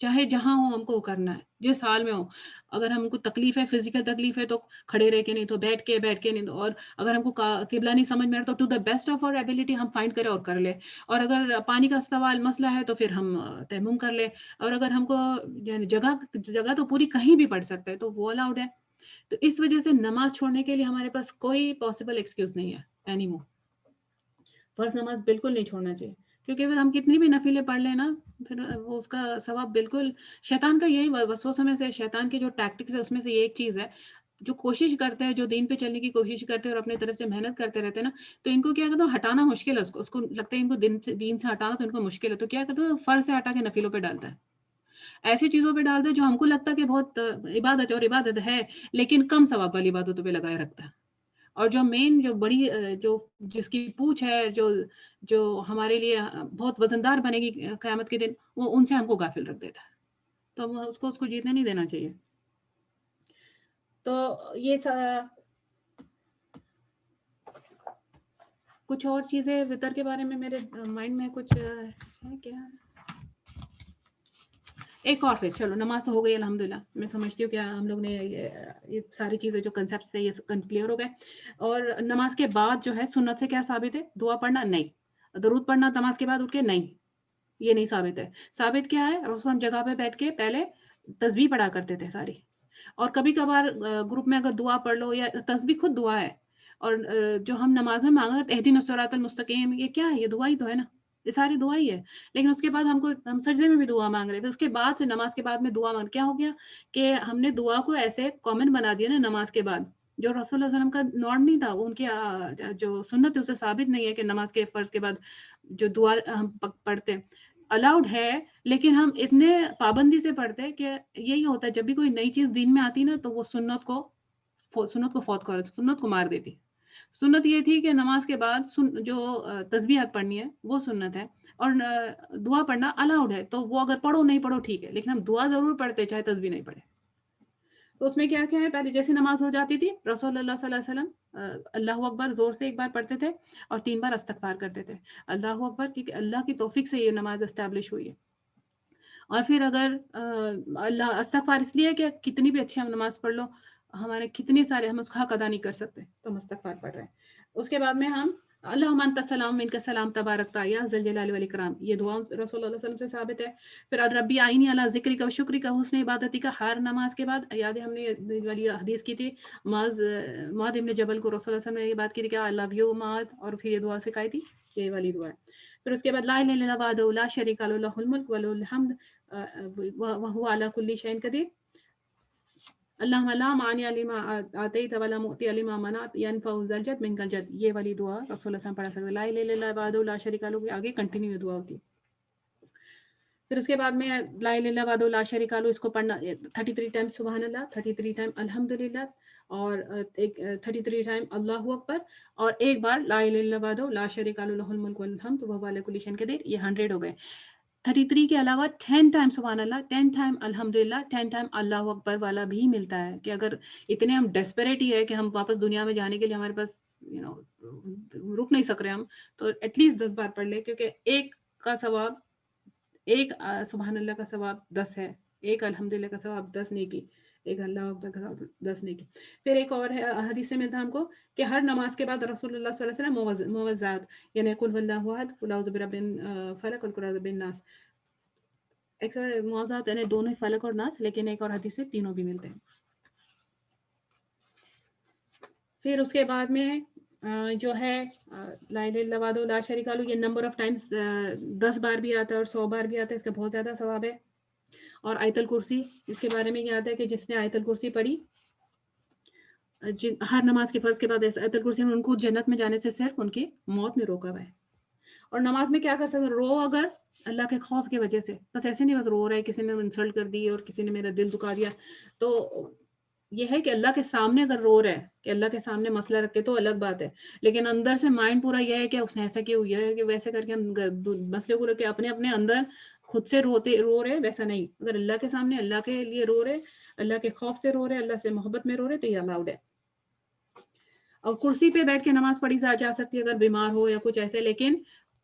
A: چاہے جہاں ہو ہم کو وہ کرنا ہے، جس حال میں ہو. اگر ہم کو تکلیف ہے، فزیکل تکلیف ہے تو کھڑے رہ کے نہیں تو بیٹھ کے نہیں تو، اور اگر ہم کو قبلہ نہیں سمجھ میں آ رہا تو to the best of our ability ہم فائنڈ کریں اور کر لیں. اور اگر پانی کا سوال مسئلہ ہے تو پھر ہم تیمم کر لیں. اور اگر ہم کو یعنی جگہ تو پوری کہیں بھی پڑ سکتا ہے تو وہ الاؤڈ ہے. تو اس وجہ سے نماز چھوڑنے کے لیے ہمارے پاس کوئی پاسبل ایکسکیوز نہیں ہے اینی مور. فرض نماز بالکل نہیں چھوڑنا چاہیے، کیونکہ پھر ہم کتنی بھی نفلیں پڑھ لیں نا، پھر وہ اس کا ثواب بالکل. شیطان کا یہی وسوسہ میں سے، شیطان کی جو ٹیکٹکس ہے اس میں سے یہ ایک چیز ہے، جو کوشش کرتے ہیں، جو دین پہ چلنے کی کوشش کرتے ہیں اور اپنے طرف سے محنت کرتے رہتے ہیں نا، تو ان کو کیا کرتا ہے، ہٹانا مشکل ہے. اس کو لگتا ہے ان کو دین سے ہٹانا تو ان کو مشکل ہے، تو کیا کرتا ہے، فرض سے ہٹا کے نفلوں پہ ڈالتا ہے. ایسی چیزوں پہ ڈالتا ہے جو ہم کو لگتا ہے کہ بہت عبادت ہے، اور عبادت ہے لیکن کم ثواب والی عبادتوں پہ لگائے رکھتا ہے. اور جو مین، جو بڑی، جو جس کی پوچھ ہے، جو ہمارے لیے بہت وزندار بنے گی قیامت کے دن، وہ ان سے ہم کو غافل رکھ دیتا ہے. تو ہم اس کو جیتنے نہیں دینا چاہیے. تو یہ کچھ اور چیزیں وطر کے بارے میں میرے مائنڈ میں کچھ ہے کیا. ایک اور پھر چلو، نماز تو ہو گئی الحمدللہ. میں سمجھتی ہوں کہ ہم لوگ نے یہ ساری چیزیں جو کنسیپٹس تھے یہ کلیئر ہو گئے. اور نماز کے بعد جو ہے سنت سے کیا ثابت ہے، دعا پڑھنا نہیں. درود پڑھنا نماز کے بعد اٹھ کے نہیں، یہ نہیں ثابت ہے. ثابت کیا ہے، رسول ہم جگہ پہ بیٹھ کے پہلے تسبیح پڑھا کرتے تھے ساری. اور کبھی کبھار گروپ میں اگر دعا پڑھ لو، یا تسبیح خود دعا ہے. اور جو ہم نماز میں مانگا اہدنا الصراط المستقیم، یہ کیا ہے، یہ دعا ہی تو ہے نا، یہ ساری دعا ہی ہے. لیکن اس کے بعد ہم سجدے میں بھی دعا مانگ رہے تھے. اس کے بعد سے نماز کے بعد میں دعا مانگ، کیا ہو گیا کہ ہم نے دعا کو ایسے کامن بنا دیا نا نماز کے بعد، جو رسول اللہ علیہ وسلم کا نارم نہیں تھا. ان کی جو سنت ہے اسے ثابت نہیں ہے کہ نماز کے فرض کے بعد جو دعا ہم پڑھتے ہیں الاؤڈ ہے. لیکن ہم اتنے پابندی سے پڑھتے کہ یہی ہوتا ہے، جب بھی کوئی نئی چیز دین میں آتی نا تو وہ سنت کو فوت کر، سنت کو مار دیتی. سنت یہ تھی کہ نماز کے بعد جو تسبیحات پڑھنی ہے وہ سنت ہے، اور دعا پڑھنا الاؤڈ ہے. تو وہ اگر پڑھو نہیں پڑھو ٹھیک ہے، لیکن ہم دعا ضرور پڑھتے چاہے تسبیح نہیں پڑھے. تو اس میں کیا کیا ہے، پہلے جیسے نماز ہو جاتی تھی رسول اللہ صلی اللہ علیہ وسلم اللہ اکبر زور سے ایک بار پڑھتے تھے اور 3 بار استغفار کرتے تھے. اللہ اکبر، کیونکہ اللہ کی توفیق سے یہ نماز اسٹیبلش ہوئی ہے. اور پھر اگر اللہ، استغفار اس لیے کہ کتنی بھی اچھی ہم نماز پڑھ لو، ہمارے کتنے سارے ہم اس کا حق ادا نہیں کر سکتے تو ہم استغفار پڑھ رہے ہیں. اس کے بعد میں ہم اللہم انت السلام منک السلام تبارکت یا ذا الجلال والاکرام، یہ دعا رسول اللہ صلی اللہ علیہ وسلم سے ثابت ہے. پھر ربی اعینی علی ذکرک و شکرک و حسن عبادتی کا ہر نماز کے بعد یاد ہے، ہم نے والی حدیث کی تھی، معاذ ابن جبل کو رسول اللہ صلی اللہ علیہ وسلم نے یہ بات کی تھی کہ آئی لو یو معاذ، اور پھر یہ دعا سکھائی تھی، یہ والی دعا ہے. پھر اس کے بعد لا الہ الا اللہ وحدہ لا شریک لہ لہ الملک و لہ الحمد وهو على كل شيء قدیر. اللہم لا مانع لما آتیت ولا معطی لما منعت ینفع ذا الجد منک الجد، یہ والی دعا رسول اللہ صلی اللہ علیہ وسلم پڑھا سکتے. لا الہ الا اللہ وحدہ لا شریک لہ کے آگے کنٹینیو دعا ہوتی. پھر اس کے بعد میں لا الہ الا اللہ وحدہ لا شریک لہ، اس کو پڑھنا 33 ٹائم سبحان اللہ، 33 ٹائم الحمدللہ، اور 33 ٹائم اللہ اکبر، اور ایک بار لا الہ الا اللہ وحدہ لا شریک لہ لہ الملک والحمد وهو على كل شيء قدیر. یہ 100 ہو گئے. 33 کے علاوہ 10 ٹائم سبحان اللہ، 10 ٹائم الحمدللہ، 10 ٹائم اللہ اکبر والا بھی ملتا ہے. کہ اگر اتنے ہم ڈیسپریٹ ہی ہے کہ ہم واپس دنیا میں جانے کے لیے ہمارے پاس رک نہیں سک رہے ہم، تو ایٹ لیسٹ 10 بار پڑھ لے، کیونکہ ایک کا ثواب، ایک سبحان اللہ کا ثواب 10 ہے، ایک الحمدللہ کا ثواب 10 نیکی، ایک اللہ اکبر کا ثواب 10 نیکی. پھر ایک اور حدیث سے ملتا ہم کو کہ ہر نماز کے بعد رسول اللہ صلی اللہ علیہ وسلم موضعات، یعنی قل هو اللہ احد، قل اعوذ برب الفلق، قل اعوذ برب الناس، ایکچولی موضعات یعنی دونوں فلق اور ناس، لیکن ایک اور حدیث سے تینوں بھی ملتے ہیں. پھر اس کے بعد میں جو ہے لا الہ الا اللہ وحدہ لا شریک لہ، یہ نمبر آف ٹائمز 10 بار بھی آتا ہے اور 100 بار بھی آتا ہے، اس کا بہت زیادہ ثواب ہے. اور آیت الکرسی، اس کے بارے میں یہ آتا ہے کہ جس نے آیت الکرسی پڑھی ہر نماز کے فرض کے بعد، آیت الکرسی میں ان کو جنت میں جانے سے صرف ان کی موت میں روکا ہوا ہے. اور نماز میں کیا کر سکتے، رو اگر اللہ کے خوف کی وجہ سے، بس ایسے نہیں بس رو رہے کسی نے انسلٹ کر دی اور کسی نے میرا دل دکھا دیا، تو یہ ہے کہ اللہ کے سامنے اگر رو رہے ہیں، کہ اللہ کے سامنے مسئلہ رکھے تو الگ بات ہے. لیکن اندر سے مائنڈ پورا یہ ہے کہ اس نے ایسا کیوں، یہ ہے کہ ویسے کر کے ہم مسئلے کو رکھ کے اپنے اندر خود سے رو رہے، ویسا نہیں. اگر اللہ کے سامنے اللہ کے لیے رو رہے، اللہ کے خوف سے رو رہے، اللہ سے محبت میں رو رہے، تو یہ الاؤڈ ہے. اور کرسی پہ بیٹھ کے نماز پڑھی جا سکتی ہے اگر بیمار ہو یا کچھ ایسے، لیکن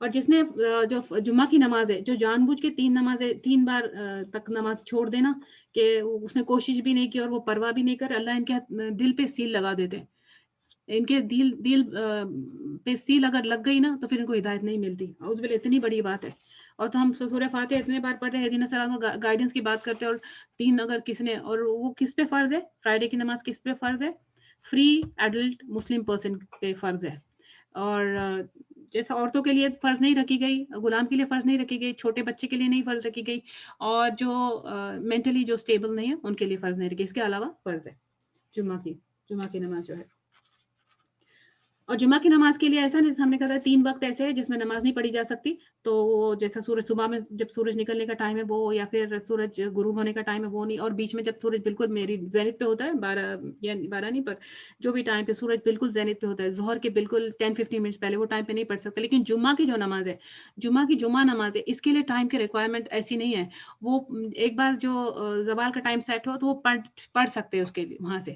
A: اور جس نے جو جمعہ کی نماز ہے، جو جان بوجھ کے 3 بار تک نماز چھوڑ دینا، کہ اس نے کوشش بھی نہیں کی اور وہ پرواہ بھی نہیں کر، اللہ ان کے دل پہ سیل لگا دیتے ہیں۔ ان کے دل پہ سیل اگر لگ گئی نا، تو پھر ان کو ہدایت نہیں ملتی۔ اعوذ باللہ، اتنی بڑی بات ہے۔ اور تو ہم سورہ فاتحہ اتنے بار پڑھتے ہیں، اہدنا الصراط، گائیڈنس کی بات کرتے ہیں، اور 3 اگر کس نے، اور وہ کس پہ فرض ہے؟ فرائیڈے کی نماز کس پہ فرض ہے؟ فری ایڈلٹ مسلم پرسن پہ فرض ہے۔ اور جیسا عورتوں کے لیے فرض نہیں رکھی گئی، غلام کے لیے فرض نہیں رکھی گئی، چھوٹے بچے کے لیے نہیں فرض رکھی گئی، اور جو مینٹلی جو اسٹیبل نہیں ہے ان کے لیے فرض نہیں رکھی، اس کے علاوہ فرض ہے جمعہ کی نماز جو ہے۔ اور جمعہ کی نماز کے لیے ایسا نہیں، ہم نے کہا تھا 3 وقت ایسے ہیں جس میں نماز نہیں پڑھی جا سکتی، تو وہ جیسا سورج صبح میں جب سورج نکلنے کا ٹائم ہے وہ، یا پھر سورج غروب ہونے کا ٹائم ہے وہ نہیں، اور بیچ میں جب سورج بالکل میری زینت پہ ہوتا ہے 12 یا 12 نہیں، پر جو بھی ٹائم پہ سورج بالکل زینت پہ ہوتا ہے، ظہر کے بالکل 10-15 منٹس پہلے، وہ ٹائم پہ نہیں پڑھ سکتے۔ لیکن جمعہ کی جو نماز ہے، جمعہ نماز ہے، اس کے لیے ٹائم کی ریکوائرمنٹ ایسی نہیں ہے۔ وہ ایک بار جو زوال کا ٹائم سیٹ ہو تو وہ پڑھ سکتے ہیں اس کے لیے وہاں سے۔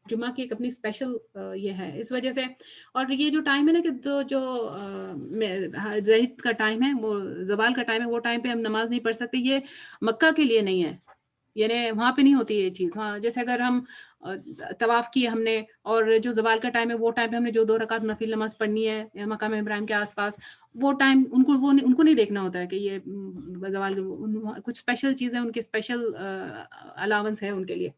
A: جمعہ کی ایک اپنی اسپیشل یہ ہے اس وجہ سے۔ اور یہ جو ٹائم ہے نا، کہ جو زہد کا ٹائم ہے، وہ زوال کا ٹائم ہے، وہ ٹائم پہ ہم نماز نہیں پڑھ سکتے، یہ مکہ کے لیے نہیں ہے، یعنی وہاں پہ نہیں ہوتی یہ چیز۔ ہاں، جیسے اگر ہم طواف کیے ہم نے، اور جو زوال کا ٹائم ہے وہ ٹائم پہ ہم نے جو 2 رکعت نفل نماز پڑھنی ہے مقام ابراہیم کے آس پاس، وہ ٹائم ان کو نہیں دیکھنا ہوتا ہے کہ یہ زوال کچھ اسپیشل چیز ہے، ان کی اسپیشل الاؤنس ہے ان کے لیے۔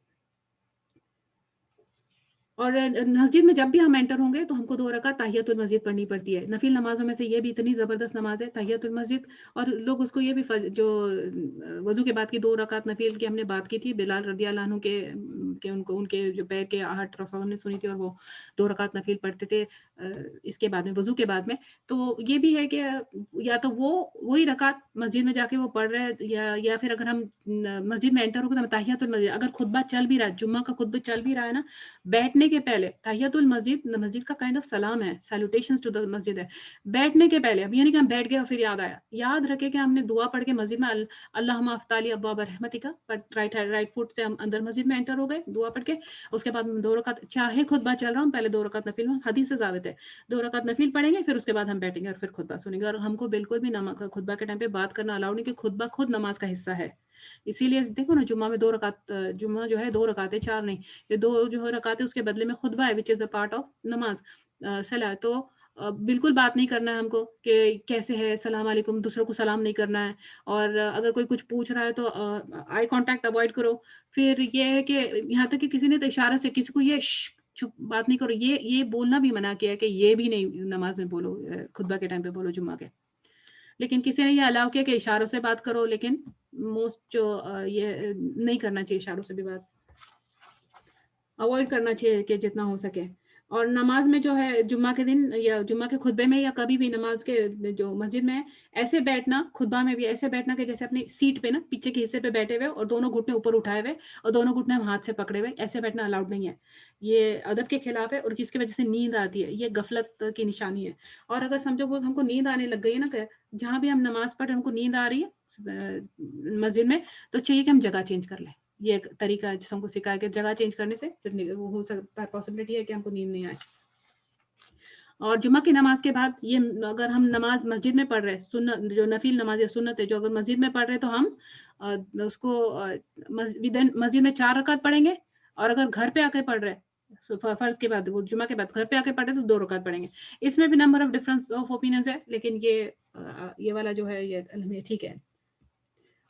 A: اور مسجد میں جب بھی ہم انٹر ہوں گے تو ہم کو 2 رکعت تحیۃ المسجد پڑھنی پڑتی ہے۔ نفل نمازوں میں سے یہ بھی اتنی زبردست نماز ہے تحیۃ المسجد، اور لوگ اس کو یہ بھی جو وضو کے بعد کی 2 رکعت نفل کی ہم نے بات کی تھی، بلال رضی اللہ عنہ کہ ان کے جو پیر کے آہٹ رسول نے سنی تھی، اور وہ 2 رکعت نفل پڑھتے تھے اس کے بعد میں، وضو کے بعد میں۔ تو یہ بھی ہے کہ یا تو وہی رکعت مسجد میں جا کے وہ پڑھ رہے ہیں، یا پھر اگر ہم مسجد میں انٹر ہو گئے تو تحیۃ المسجد، اگر خطبہ چل بھی رہا ہے، جمعہ کا خطبہ چل بھی رہا ہے نا، بیٹھنے کے پہلے تحیۃ المسجد، مسجد کا کائنڈ آف سلام ہے، سیلوٹیشنز ٹو دی مسجد ہے۔ بیٹھنے کے پہلے، اب یہ نہیں کہ ہم بیٹھ گئے اور پھر یاد رکھے کہ ہم نے دعا پڑھ کے مسجد میں اللہم افتح لی ابواب رحمتک، رائٹ فٹ سے ہم اندر مسجد میں انٹر ہو گئے دعا پڑھ کے، اس کے بعد 2 رکعت، چاہے خطبہ چل رہا ہوں، پہلے 2 رکعت نفل، حدیث سے ثابت ہے 2 رکعت نفل پڑھیں گے، پھر اس کے بعد ہم بیٹھیں گے اور پھر خطبہ سنیں گے۔ اور ہم کو بالکل بھی خطبہ کے ٹائم پہ بات کرنا الاؤ نہیں، کہ خطبہ خود نماز کا حصہ ہے۔ اسی لیے دیکھو نا، جمعہ میں 2 رکعت، جمعہ جو ہے 2 رکعتیں، 4 نہیں، یہ 2 جو رکعتیں اس کے بدلے میں خطبہ ہے، وچ از اے پارٹ آف نماز صلاح۔ تو بالکل بات نہیں کرنا ہے ہم کو کہ کیسے ہے، السلام علیکم، دوسروں کو سلام نہیں کرنا ہے، اور اگر کوئی کچھ پوچھ رہا ہے تو آئی کانٹیکٹ اوائڈ کرو۔ پھر یہ ہے کہ یہاں تک کہ کسی نے تو اشارہ سے کسی کو یہ چپ بات نہیں کرو، یہ بولنا بھی منع کیا ہے کہ یہ بھی نہیں نماز میں بولو، خطبہ کے ٹائم پہ بولو جمعہ کے۔ لیکن کسی نے یہ الاؤ کیا کہ اشاروں سے بات کرو، لیکن موسٹ جو یہ نہیں کرنا چاہیے، اشاروں سے بھی بات اوائڈ کرنا چاہیے کہ جتنا ہو سکے۔ اور نماز میں جو ہے جمعہ کے دن یا جمعہ کے خطبے میں یا کبھی بھی نماز کے جو مسجد میں ایسے بیٹھنا، خطبہ میں بھی ایسے بیٹھنا کہ جیسے اپنی سیٹ پہ نا پیچھے کے حصے پہ بیٹھے ہوئے اور دونوں گھٹنے اوپر اٹھائے ہوئے اور دونوں گھٹنے ہم ہاتھ سے پکڑے ہوئے، ایسے بیٹھنا الاؤڈ نہیں ہے، یہ ادب کے خلاف ہے، اور اس کی وجہ سے نیند آتی ہے، یہ غفلت کی نشانی ہے۔ اور اگر سمجھو وہ ہم کو نیند آنے لگ گئی ہے نا، کہ جہاں بھی ہم نماز پڑھ ہم کو نیند آ رہی ہے مسجد میں، تو چاہیے کہ ہم جگہ چینج کر لیں۔ یہ ایک طریقہ ہے جس ہم کو سکھایا کہ جگہ چینج کرنے سے وہ ہو سکتا ہے، پاسبلٹی ہے کہ ہم کو نیند نہیں آئے۔ اور جمعہ کی نماز کے بعد یہ اگر ہم نماز مسجد میں پڑھ رہے، سنت جو نفل نماز یا سنت ہے، جو اگر مسجد میں پڑھ رہے تو ہم اس کو مسجد میں 4 رکعت پڑھیں گے، اور اگر گھر پہ آ کے پڑھ رہے فرض کے بعد، وہ جمعہ کے بعد گھر پہ آ کے پڑھ رہے تو 2 رکعت پڑھیں گے۔ اس میں بھی number of difference of opinions ہے، لیکن یہ والا جو ہے یہ ٹھیک ہے۔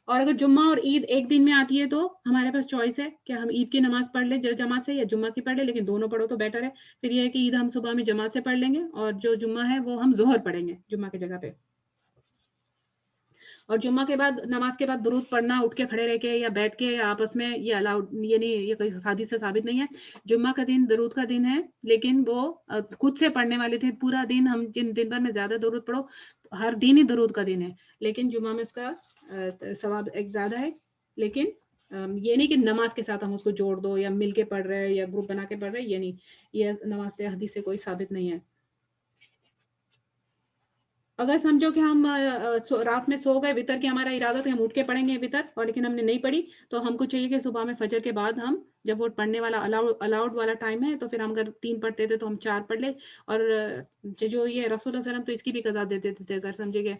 A: اور اگر جمعہ اور عید ایک دن میں آتی ہے تو ہمارے پاس چوائس ہے کہ ہم عید کی نماز پڑھ لیں جماعت سے، یا جمعہ کی پڑھ لیں، لیکن دونوں پڑھو تو بیٹر ہے۔ پھر یہ ہے کہ عید ہم صبح میں جماعت سے پڑھ لیں گے، اور جو جمعہ ہے وہ ہم ظہر پڑھیں گے جمعہ کی جگہ پہ۔ اور جمعہ کے بعد نماز کے بعد درود پڑھنا اٹھ کے کھڑے رہ کے یا بیٹھ کے آپس میں، یہ الاؤڈ، یہ نہیں، یہ کوئی حدیث سے ثابت نہیں ہے۔ جمعہ کا دن درود کا دن ہے، لیکن وہ خود سے پڑھنے والے تھے پورا دن، ہم جن دن بھر میں زیادہ درود پڑھو، ہر دن ہی درود کا دن ہے، لیکن جمعہ میں اس کا ثواب ایک زیادہ ہے۔ لیکن یہ نہیں کہ نماز کے ساتھ ہم اس کو جوڑ دو یا مل کے پڑھ رہے یا گروپ بنا کے پڑھ رہے، یہ نہیں، یہ نماز سے حدیث سے کوئی ثابت نہیں ہے۔ اگر سمجھو کہ ہم رات میں سو گئے، وطر کی ہمارا ارادہ تھا ہم اٹھ کے پڑھیں گے وطر، اور لیکن ہم نے نہیں پڑھی، تو ہم کو چاہیے کہ صبح میں فجر کے بعد ہم جب وہ پڑھنے والا الاؤڈ والا ٹائم ہے، تو پھر ہم اگر 3 پڑھتے تھے تو ہم 4 پڑھ لیں. اور جو یہ رسول اللہ صلی اللہ علیہ وسلم تو اس کی بھی قضا دے دیتے تھے، اگر سمجھے کہ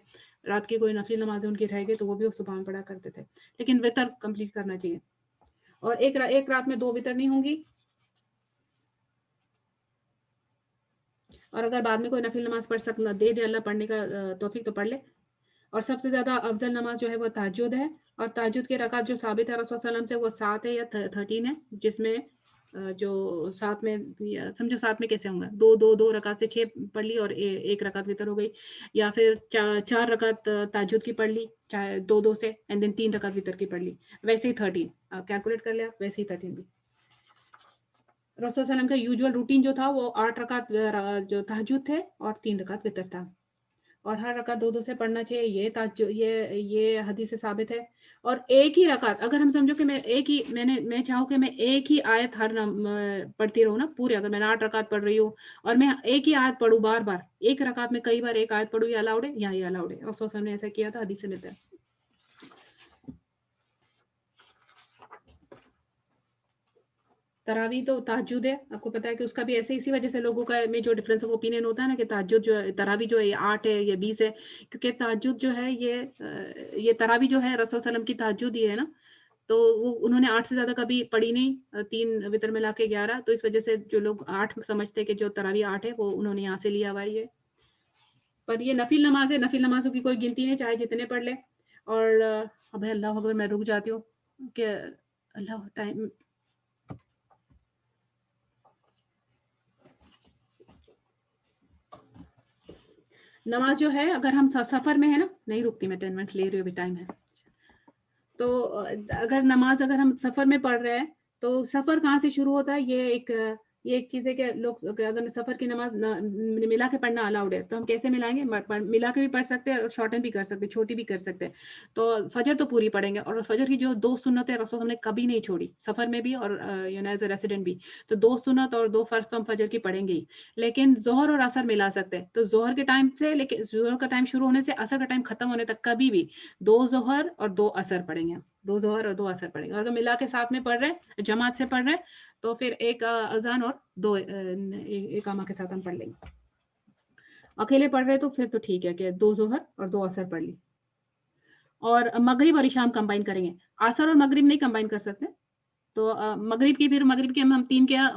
A: رات کی کوئی نفلی نمازیں ان کی رہ گئی تو وہ بھی صبح میں پڑھا کرتے تھے، لیکن وطر کمپلیٹ کرنا چاہیے. اور ایک رات میں 2 وطر نہیں ہوں گی. اور اگر بعد میں کوئی نفل نماز پڑھ سکنا دے دے اللہ پڑھنے کا توفیق تو پڑھ لے. اور سب سے زیادہ افضل نماز جو ہے وہ تہجد ہے، اور تہجد کے رکعت جو ثابت ہے رسول صلی اللہ علیہ وسلم سے وہ 7 ہے یا 13 ہے، جس میں جو 7 میں سمجھو 7 میں کیسے ہوں گا، دو رکعت سے 6 پڑھ لی اور ایک رکعت وطر ہو گئی، یا پھر 4 رکعت تہجد کی پڑھ لی چاہے دو سے، اینڈ دین 3 رکعت وطر کی پڑھ لی، ویسے ہی 13 آپ کیلکولیٹ کر لیا، ویسے ہی 13 بھی. رسول صلی اللہ علیہ وسلم کا یوزول روٹین جو تھا وہ 8 رکعت جو تہجد تھے اور 3 رکعت وطر تھا، اور ہر رکعت 2 سے پڑھنا چاہیے، یہ حدیث سے ثابت ہے. اور ایک ہی رکعت اگر ہم سمجھو کہ میں چاہوں کہ میں ایک ہی آیت پڑھتی رہوں نا پورے، اگر میں 8 رکعت پڑھ رہی ہوں اور میں ایک ہی آیت پڑھوں بار بار، ایک رکعت میں کئی بار ایک آیت پڑھوں، یہ الاؤڈ ہے؟ یہ الاؤڈ ہے، رسول صلی اللہ علیہ وسلم نے ایسا کیا تھا، حدیث سے ملتا ہے. تراویح تو تہجد ہے، آپ کو پتا ہے کہ اس کا بھی ایسے اسی وجہ سے لوگوں کا میں جو ڈفرینس آف اوپینین ہوتا ہے نا کہ تہجد جو تراویح جو ہے 8 ہے یا 20 ہے، کیونکہ تہجد جو ہے یہ تراویح جو ہے رسول صلی اللہ علیہ وسلم کی تہجد یہ ہے نا، تو وہ انہوں نے 8 سے زیادہ کبھی پڑھی نہیں، 3 وطر ملا کے 11، تو اس وجہ سے جو لوگ 8 سمجھتے کہ جو تراویح 8 ہے وہ انہوں نے یہاں سے لیا ہوا ہے. پر یہ نفل نماز ہے، نفل نمازوں کی کوئی گنتی نہیں، چاہے جتنے پڑھ لے. اور اب اللہ اکبر، میں رک جاتی ہوں کہ اللہ ٹائم. نماز جو ہے اگر ہم سفر میں ہے نا، نہیں رکتی میں 10 منٹ لے رہی ہوں، ابھی ٹائم ہے. تو اگر نماز اگر ہم سفر میں پڑھ رہے ہیں تو سفر کہاں سے شروع ہوتا ہے، یہ ایک چیز ہے کہ لوگ اگر سفر کی نماز ملا کے پڑھنا الاؤڈ ہے، تو ہم کیسے ملائیں گے؟ ملا کے بھی پڑھ سکتے ہیں اور شارٹن بھی کر سکتے ہیں، چھوٹی بھی کر سکتے ہیں. تو فجر تو پوری پڑھیں گے، اور فجر کی جو 2 سنتیں رسول ہم نے کبھی نہیں چھوڑی، سفر میں بھی اور ایز اے ریسیڈنٹ بھی، تو 2 سنت اور 2 فرض تو ہم فجر کی پڑھیں گے ہی. لیکن ظہر اور عصر ملا سکتے ہیں، تو ظہر کے ٹائم سے لیکن ظہر کا ٹائم شروع ہونے سے عصر کا ٹائم ختم ہونے تک کبھی بھی 2 ظہر اور 2 عصر پڑھیں گے، 2 ظہر اور 2 عصر پڑھیں گے. اور اگر ملا کے ساتھ میں پڑھ رہے ہیں، جماعت سے پڑھ رہے ہیں، تو پھر ایک اذان اور 2 اقامہ کے ساتھ ہم پڑھ لیں گے. اکیلے پڑھ رہے تو پھر تو ٹھیک ہے کہ 2 ظہر اور 2 عصر پڑھ لی. اور مغرب اور عشاء کمبائن کریں گے، عصر اور مغرب نہیں کمبائن کر سکتے، تو مغرب کی پھر مغرب کے ہم 3 کیا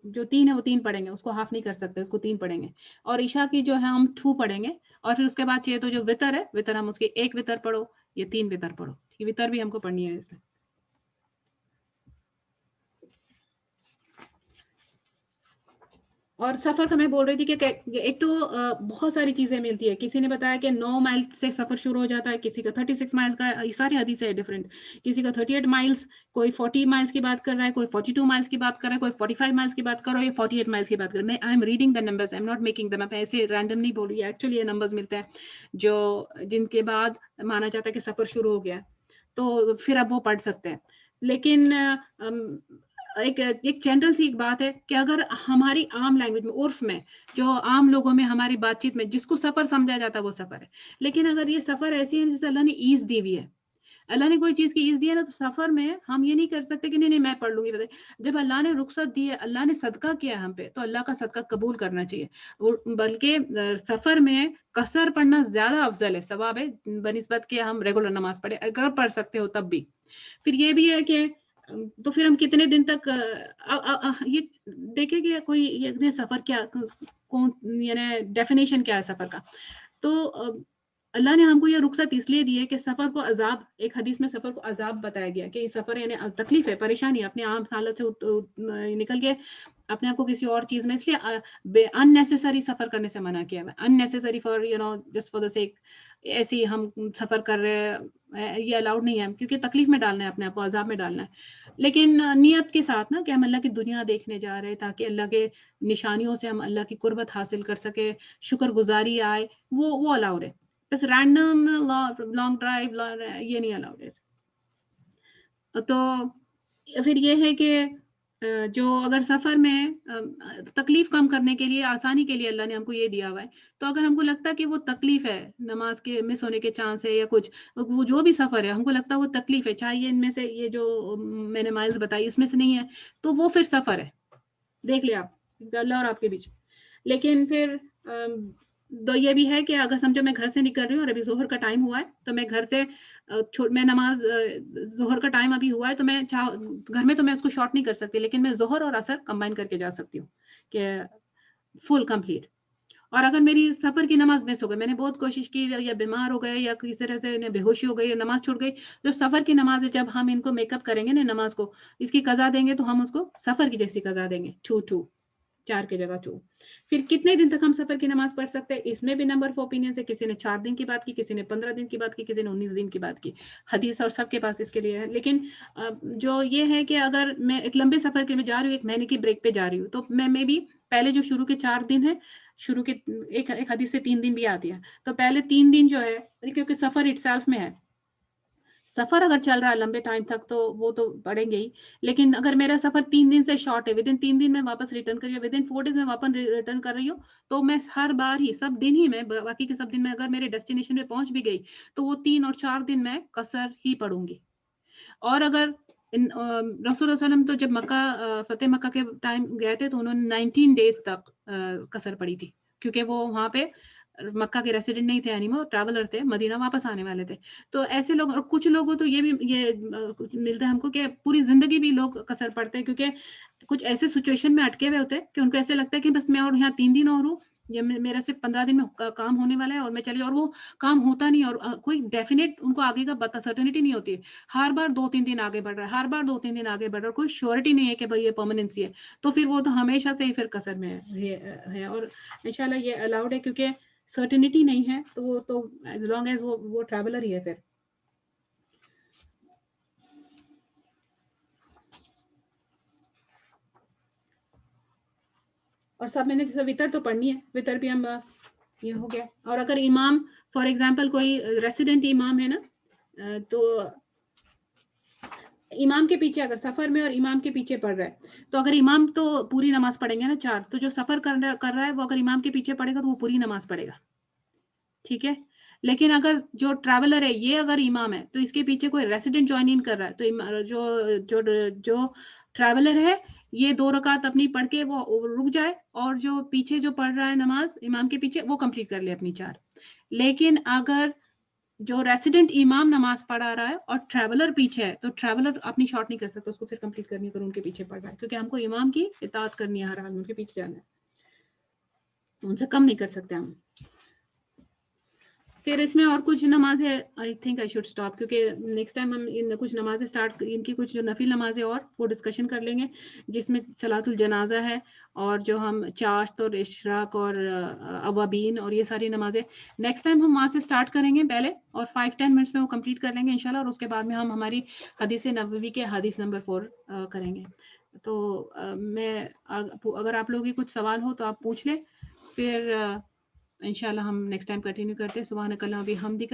A: جو 3 ہے وہ 3 پڑھیں گے، اس کو ہاف نہیں کر سکتے، اس کو 3 پڑھیں گے. اور عشاء کی جو ہے ہم 2 پڑھیں گے، اور پھر اس کے بعد چاہیے تو جو وطر ہے، وطر ہم اس کی 1 وطر پڑھو یا 3 وطر پڑھو، وطر بھی ہم کو پڑھنی ہے. اور سفر کا میں بول رہی تھی کہ ایک تو بہت ساری چیزیں ملتی ہے. کسی نے بتایا کہ 9 مائل سے سفر شروع ہو جاتا ہے، کسی کا 36 مائل کا، ساری حدیث ہے ڈفرینٹ، کسی کا 38 مائلس، کوئی 40 مائلس کی بات کر رہا ہے، کوئی 42 مائلس کی بات کر رہا ہے، کوئی 45 مائلس کی بات کر رہا ہے، یا 48 مائلس کی بات کر رہا ہے. میں I am reading the numbers, I am not making them up, ایسے رینڈم نہیں بول رہی ہے، ایکچولی یہ نمبرز ملتے ہیں جو جن کے بعد مانا جاتا ہے کہ سفر شروع ہو گیا، تو پھر اب وہ پڑھ سکتے ہیں. لیکن ایک جنرل سی ایک بات ہے کہ اگر ہماری عام لینگویج میں، عرف میں، جو عام لوگوں میں ہماری بات چیت میں جس کو سفر سمجھا جاتا ہے وہ سفر ہے. لیکن اگر یہ سفر ایسی ہے جسے اللہ نے ایز دی ہوئی ہے، اللہ نے کوئی چیز کی ایز دی ہے نا، تو سفر میں ہم یہ نہیں کر سکتے کہ نہیں میں پڑھ لوں گی. جب اللہ نے رخصت دی ہے، اللہ نے صدقہ کیا ہے ہم پہ، تو اللہ کا صدقہ قبول کرنا چاہیے. بلکہ سفر میں قصر پڑھنا زیادہ افضل ہے، ثواب ہے بنسبت کہ ہم ریگولر نماز پڑھیں، اگر پڑھ سکتے ہو تب بھی. پھر یہ بھی ہے کہ تو پھر ہم کتنے دن تک یہ دیکھیں کہ کوئی یہ سفر کیا کون، یعنی ڈیفینیشن کیا ہے سفر کا. تو اللہ نے ہم کو یہ رخصت اس لیے دی ہے کہ سفر کو عذاب، ایک حدیث میں سفر کو عذاب بتایا گیا کہ یہ سفر یعنی تکلیف ہے، پریشانی، اپنے عام حالت سے نکل کے اپنے آپ کو کسی اور چیز میں، اس لیے ان نیسیسری سفر کرنے سے منع کیا ہے. Unnecessary for just for the sake ایسے ہی ہم سفر کر رہے ہیں، یہ الاؤڈ نہیں ہے، کیونکہ تکلیف میں ڈالنا ہے، اپنے آپ کو عذاب میں ڈالنا ہے. لیکن نیت کے ساتھ نا کہ ہم اللہ کی دنیا دیکھنے جا رہے ہیں تاکہ اللہ کے نشانیوں سے ہم اللہ کی قربت حاصل کر سکے، شکر گزاری آئے، وہ الاؤڈ ہے. بس رینڈم لانگ ڈرائیو یہ نہیں الاؤڈ ہے. تو پھر یہ ہے کہ جو اگر سفر میں تکلیف کم کرنے کے لیے، آسانی کے لیے اللہ نے ہم کو یہ دیا ہوا ہے، تو اگر ہم کو لگتا ہے کہ وہ تکلیف ہے، نماز کے مس ہونے کے چانس ہے یا کچھ، وہ جو بھی سفر ہے ہم کو لگتا ہے وہ تکلیف ہے، چاہے یہ ان میں سے یہ جو میں نے مائلز بتائی اس میں سے نہیں ہے، تو وہ پھر سفر ہے، دیکھ لیں آپ اللہ اور آپ کے بیچ۔ لیکن پھر تو یہ بھی ہے کہ اگر سمجھو میں گھر سے نکل رہی ہوں اور ابھی ظہر کا ٹائم ہوا ہے، تو میں گھر سے میں نماز ظہر کا ٹائم ابھی ہوا ہے، تو میں گھر میں تو میں اس کو شارٹ نہیں کر سکتی، لیکن میں ظہر اور عصر کمبائن کر کے جا سکتی ہوں کہ فل کمپلیٹ۔ اور اگر میری سفر کی نماز مس ہو گئی، میں نے بہت کوشش کی یا بیمار ہو گئے یا کسی طرح سے انہیں بے ہوشی ہو گئی یا نماز چھوٹ گئی، جو سفر کی نماز ہے جب ہم ان کو میک اپ کریں گے نا نماز کو، اس کی قضا دیں گے تو ہم اس کو سفر کی جیسی قضا دیں گے، 2 4 کی جگہ 2۔ پھر کتنے دن تک ہم سفر کی نماز پڑھ سکتے ہیں، اس میں بھی نمبر آف اوپینینس ہے، کسی نے 4 دن کی بات کی، کسی نے 15 دن کی بات کی، کسی نے 19 دن کی بات کی، حدیث اور سب کے پاس اس کے لیے ہے۔ لیکن جو یہ ہے کہ اگر میں ایک لمبے سفر کے میں جا رہی ہوں، 1 مہینے کی بریک پہ جا رہی ہوں، تو میں بھی پہلے جو شروع کے 4 دن ہیں، شروع کے ایک حدیث سے 3 دن بھی آتی ہے، تو پہلے 3 دن جو ہے کیونکہ سفر اٹ سیلف میں ہے، سفر اگر چل رہا ہے لمبے ٹائم تک تو وہ تو پڑیں گے ہی، لیکن اگر میرا سفر 3 دن سے شارٹ ہے، ودن 3 دن میں واپس ریٹرن کر رہی ہوں، ودن 4 ڈیز میں واپس ریٹرن کر رہی ہوں، تو میں ہر بار ہی سب دن ہی میں باقی کے سب دن میں اگر میرے ڈیسٹینیشن میں پہنچ بھی گئی تو وہ 3 اور 4 دن میں قصر ہی پڑوں گی۔ اور اگر رسول اللہ صلی اللہ علیہ وسلم تو جب مکہ فتح مکہ کے ٹائم گئے تھے تو انہوں نے 19 ڈیز تک قصر پڑی تھی، کیونکہ وہ وہاں پہ مکہ کے ریسیڈنٹ نہیں تھے، اینیمو ٹریولر تھے، مدینہ واپس آنے والے تھے۔ تو ایسے لوگ، اور کچھ لوگوں تو یہ بھی یہ ملتا ہے ہم کو کہ پوری زندگی بھی لوگ قصر پڑتے ہیں، کیونکہ کچھ ایسے سچویشن میں اٹکے ہوئے ہوتے ہیں کہ ان کو ایسے لگتا ہے کہ بس میں اور یہاں 3 دن اور ہوں، یا میرا صرف 15 دن میں کام ہونے والا ہے اور میں چلی، اور وہ کام ہوتا نہیں، اور کوئی ڈیفینیٹ ان کو آگے کا بتا سرٹنٹی نہیں ہوتی ہے، ہر بار 2-3 دن آگے بڑھ رہا ہے، ہر بار 2-3 دن آگے بڑھ رہا ہے، کوئی شیورٹی نہیں ہے کہ بھائی یہ پرماننسی ہے، تو پھر وہ تو ہمیشہ سے ہی پھر قصر میں ہے۔ اور انشاءاللہ یہ الاؤڈ ہے، کیونکہ سرٹنٹی نہیں ہے تو وہ تو ایز لانگ ایز وہ ٹریولر ہی ہے پھر۔ اور سب میں نے جیسے وطر تو پڑھنی ہے، وطر بھی ہم یہ ہو گیا۔ اور اگر امام فار ایگزامپل کوئی ریسیڈنٹ امام ہے نا، تو امام کے پیچھے اگر سفر میں اور امام کے پیچھے پڑھ رہا ہے، تو اگر امام تو پوری نماز پڑھیں گے نا 4، تو جو سفر کر رہا ہے وہ اگر امام کے پیچھے پڑھے گا تو وہ پوری نماز پڑھے گا، ٹھیک ہے۔ لیکن اگر جو ٹریولر ہے یہ اگر امام ہے تو اس کے پیچھے کوئی ریسیڈنٹ جوائن ان کر رہا ہے، تو جو ٹریولر ہے یہ 2 رکعت اپنی پڑھ کے وہ رک جائے، اور جو پیچھے جو پڑھ رہا ہے نماز امام کے پیچھے وہ کمپلیٹ کر لے اپنی 4۔ لیکن اگر جو ریسیڈنٹ امام نماز پڑھا رہا ہے اور ٹریولر پیچھے ہے، تو ٹریولر اپنی شارٹ نہیں کر سکتا، اس کو پھر کمپلیٹ کرنی ہے اگر ان کے پیچھے پڑھ رہا ہے، کیونکہ ہم کو امام کی اطاعت کرنی ہے، ہر حال میں ان کے پیچھے جانا ہے، ان سے کم نہیں کر سکتے ہم۔ پھر اس میں اور کچھ نمازیں I think I should stop, کیونکہ نیکسٹ ٹائم ہم ان کچھ نمازیں اسٹارٹ، ان کی کچھ جو نفل نمازیں اور وہ ڈسکشن کر لیں گے، جس میں صلاۃ الجنازہ ہے، اور جو ہم چاشت اور اشراق اور اوابین اور یہ ساری نمازیں نیکسٹ ٹائم ہم وہاں سے اسٹارٹ کریں گے پہلے، اور 5-10 منٹس میں وہ کمپلیٹ کر لیں گے انشاءاللہ، اور اس کے بعد میں ہم ہماری حدیث نبوی کے حدیث نمبر 4 کریں گے۔ تو میں اگر آپ لوگوں کی کچھ سوال ہو تو آپ پوچھ لیں، پھر انشاءاللہ ہم نیکسٹ ٹائم کنٹینیو کرتے ہیں۔ سبحانک اللہم و بحمدک،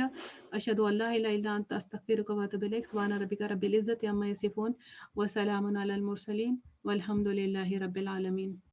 A: اشہد ان لا الہ الا انت، استغفرک و اتوب الیک۔ سبحان ربک رب العزۃ عما یصفون، وسلام علی المرسلین، والحمد للہ رب العالمین۔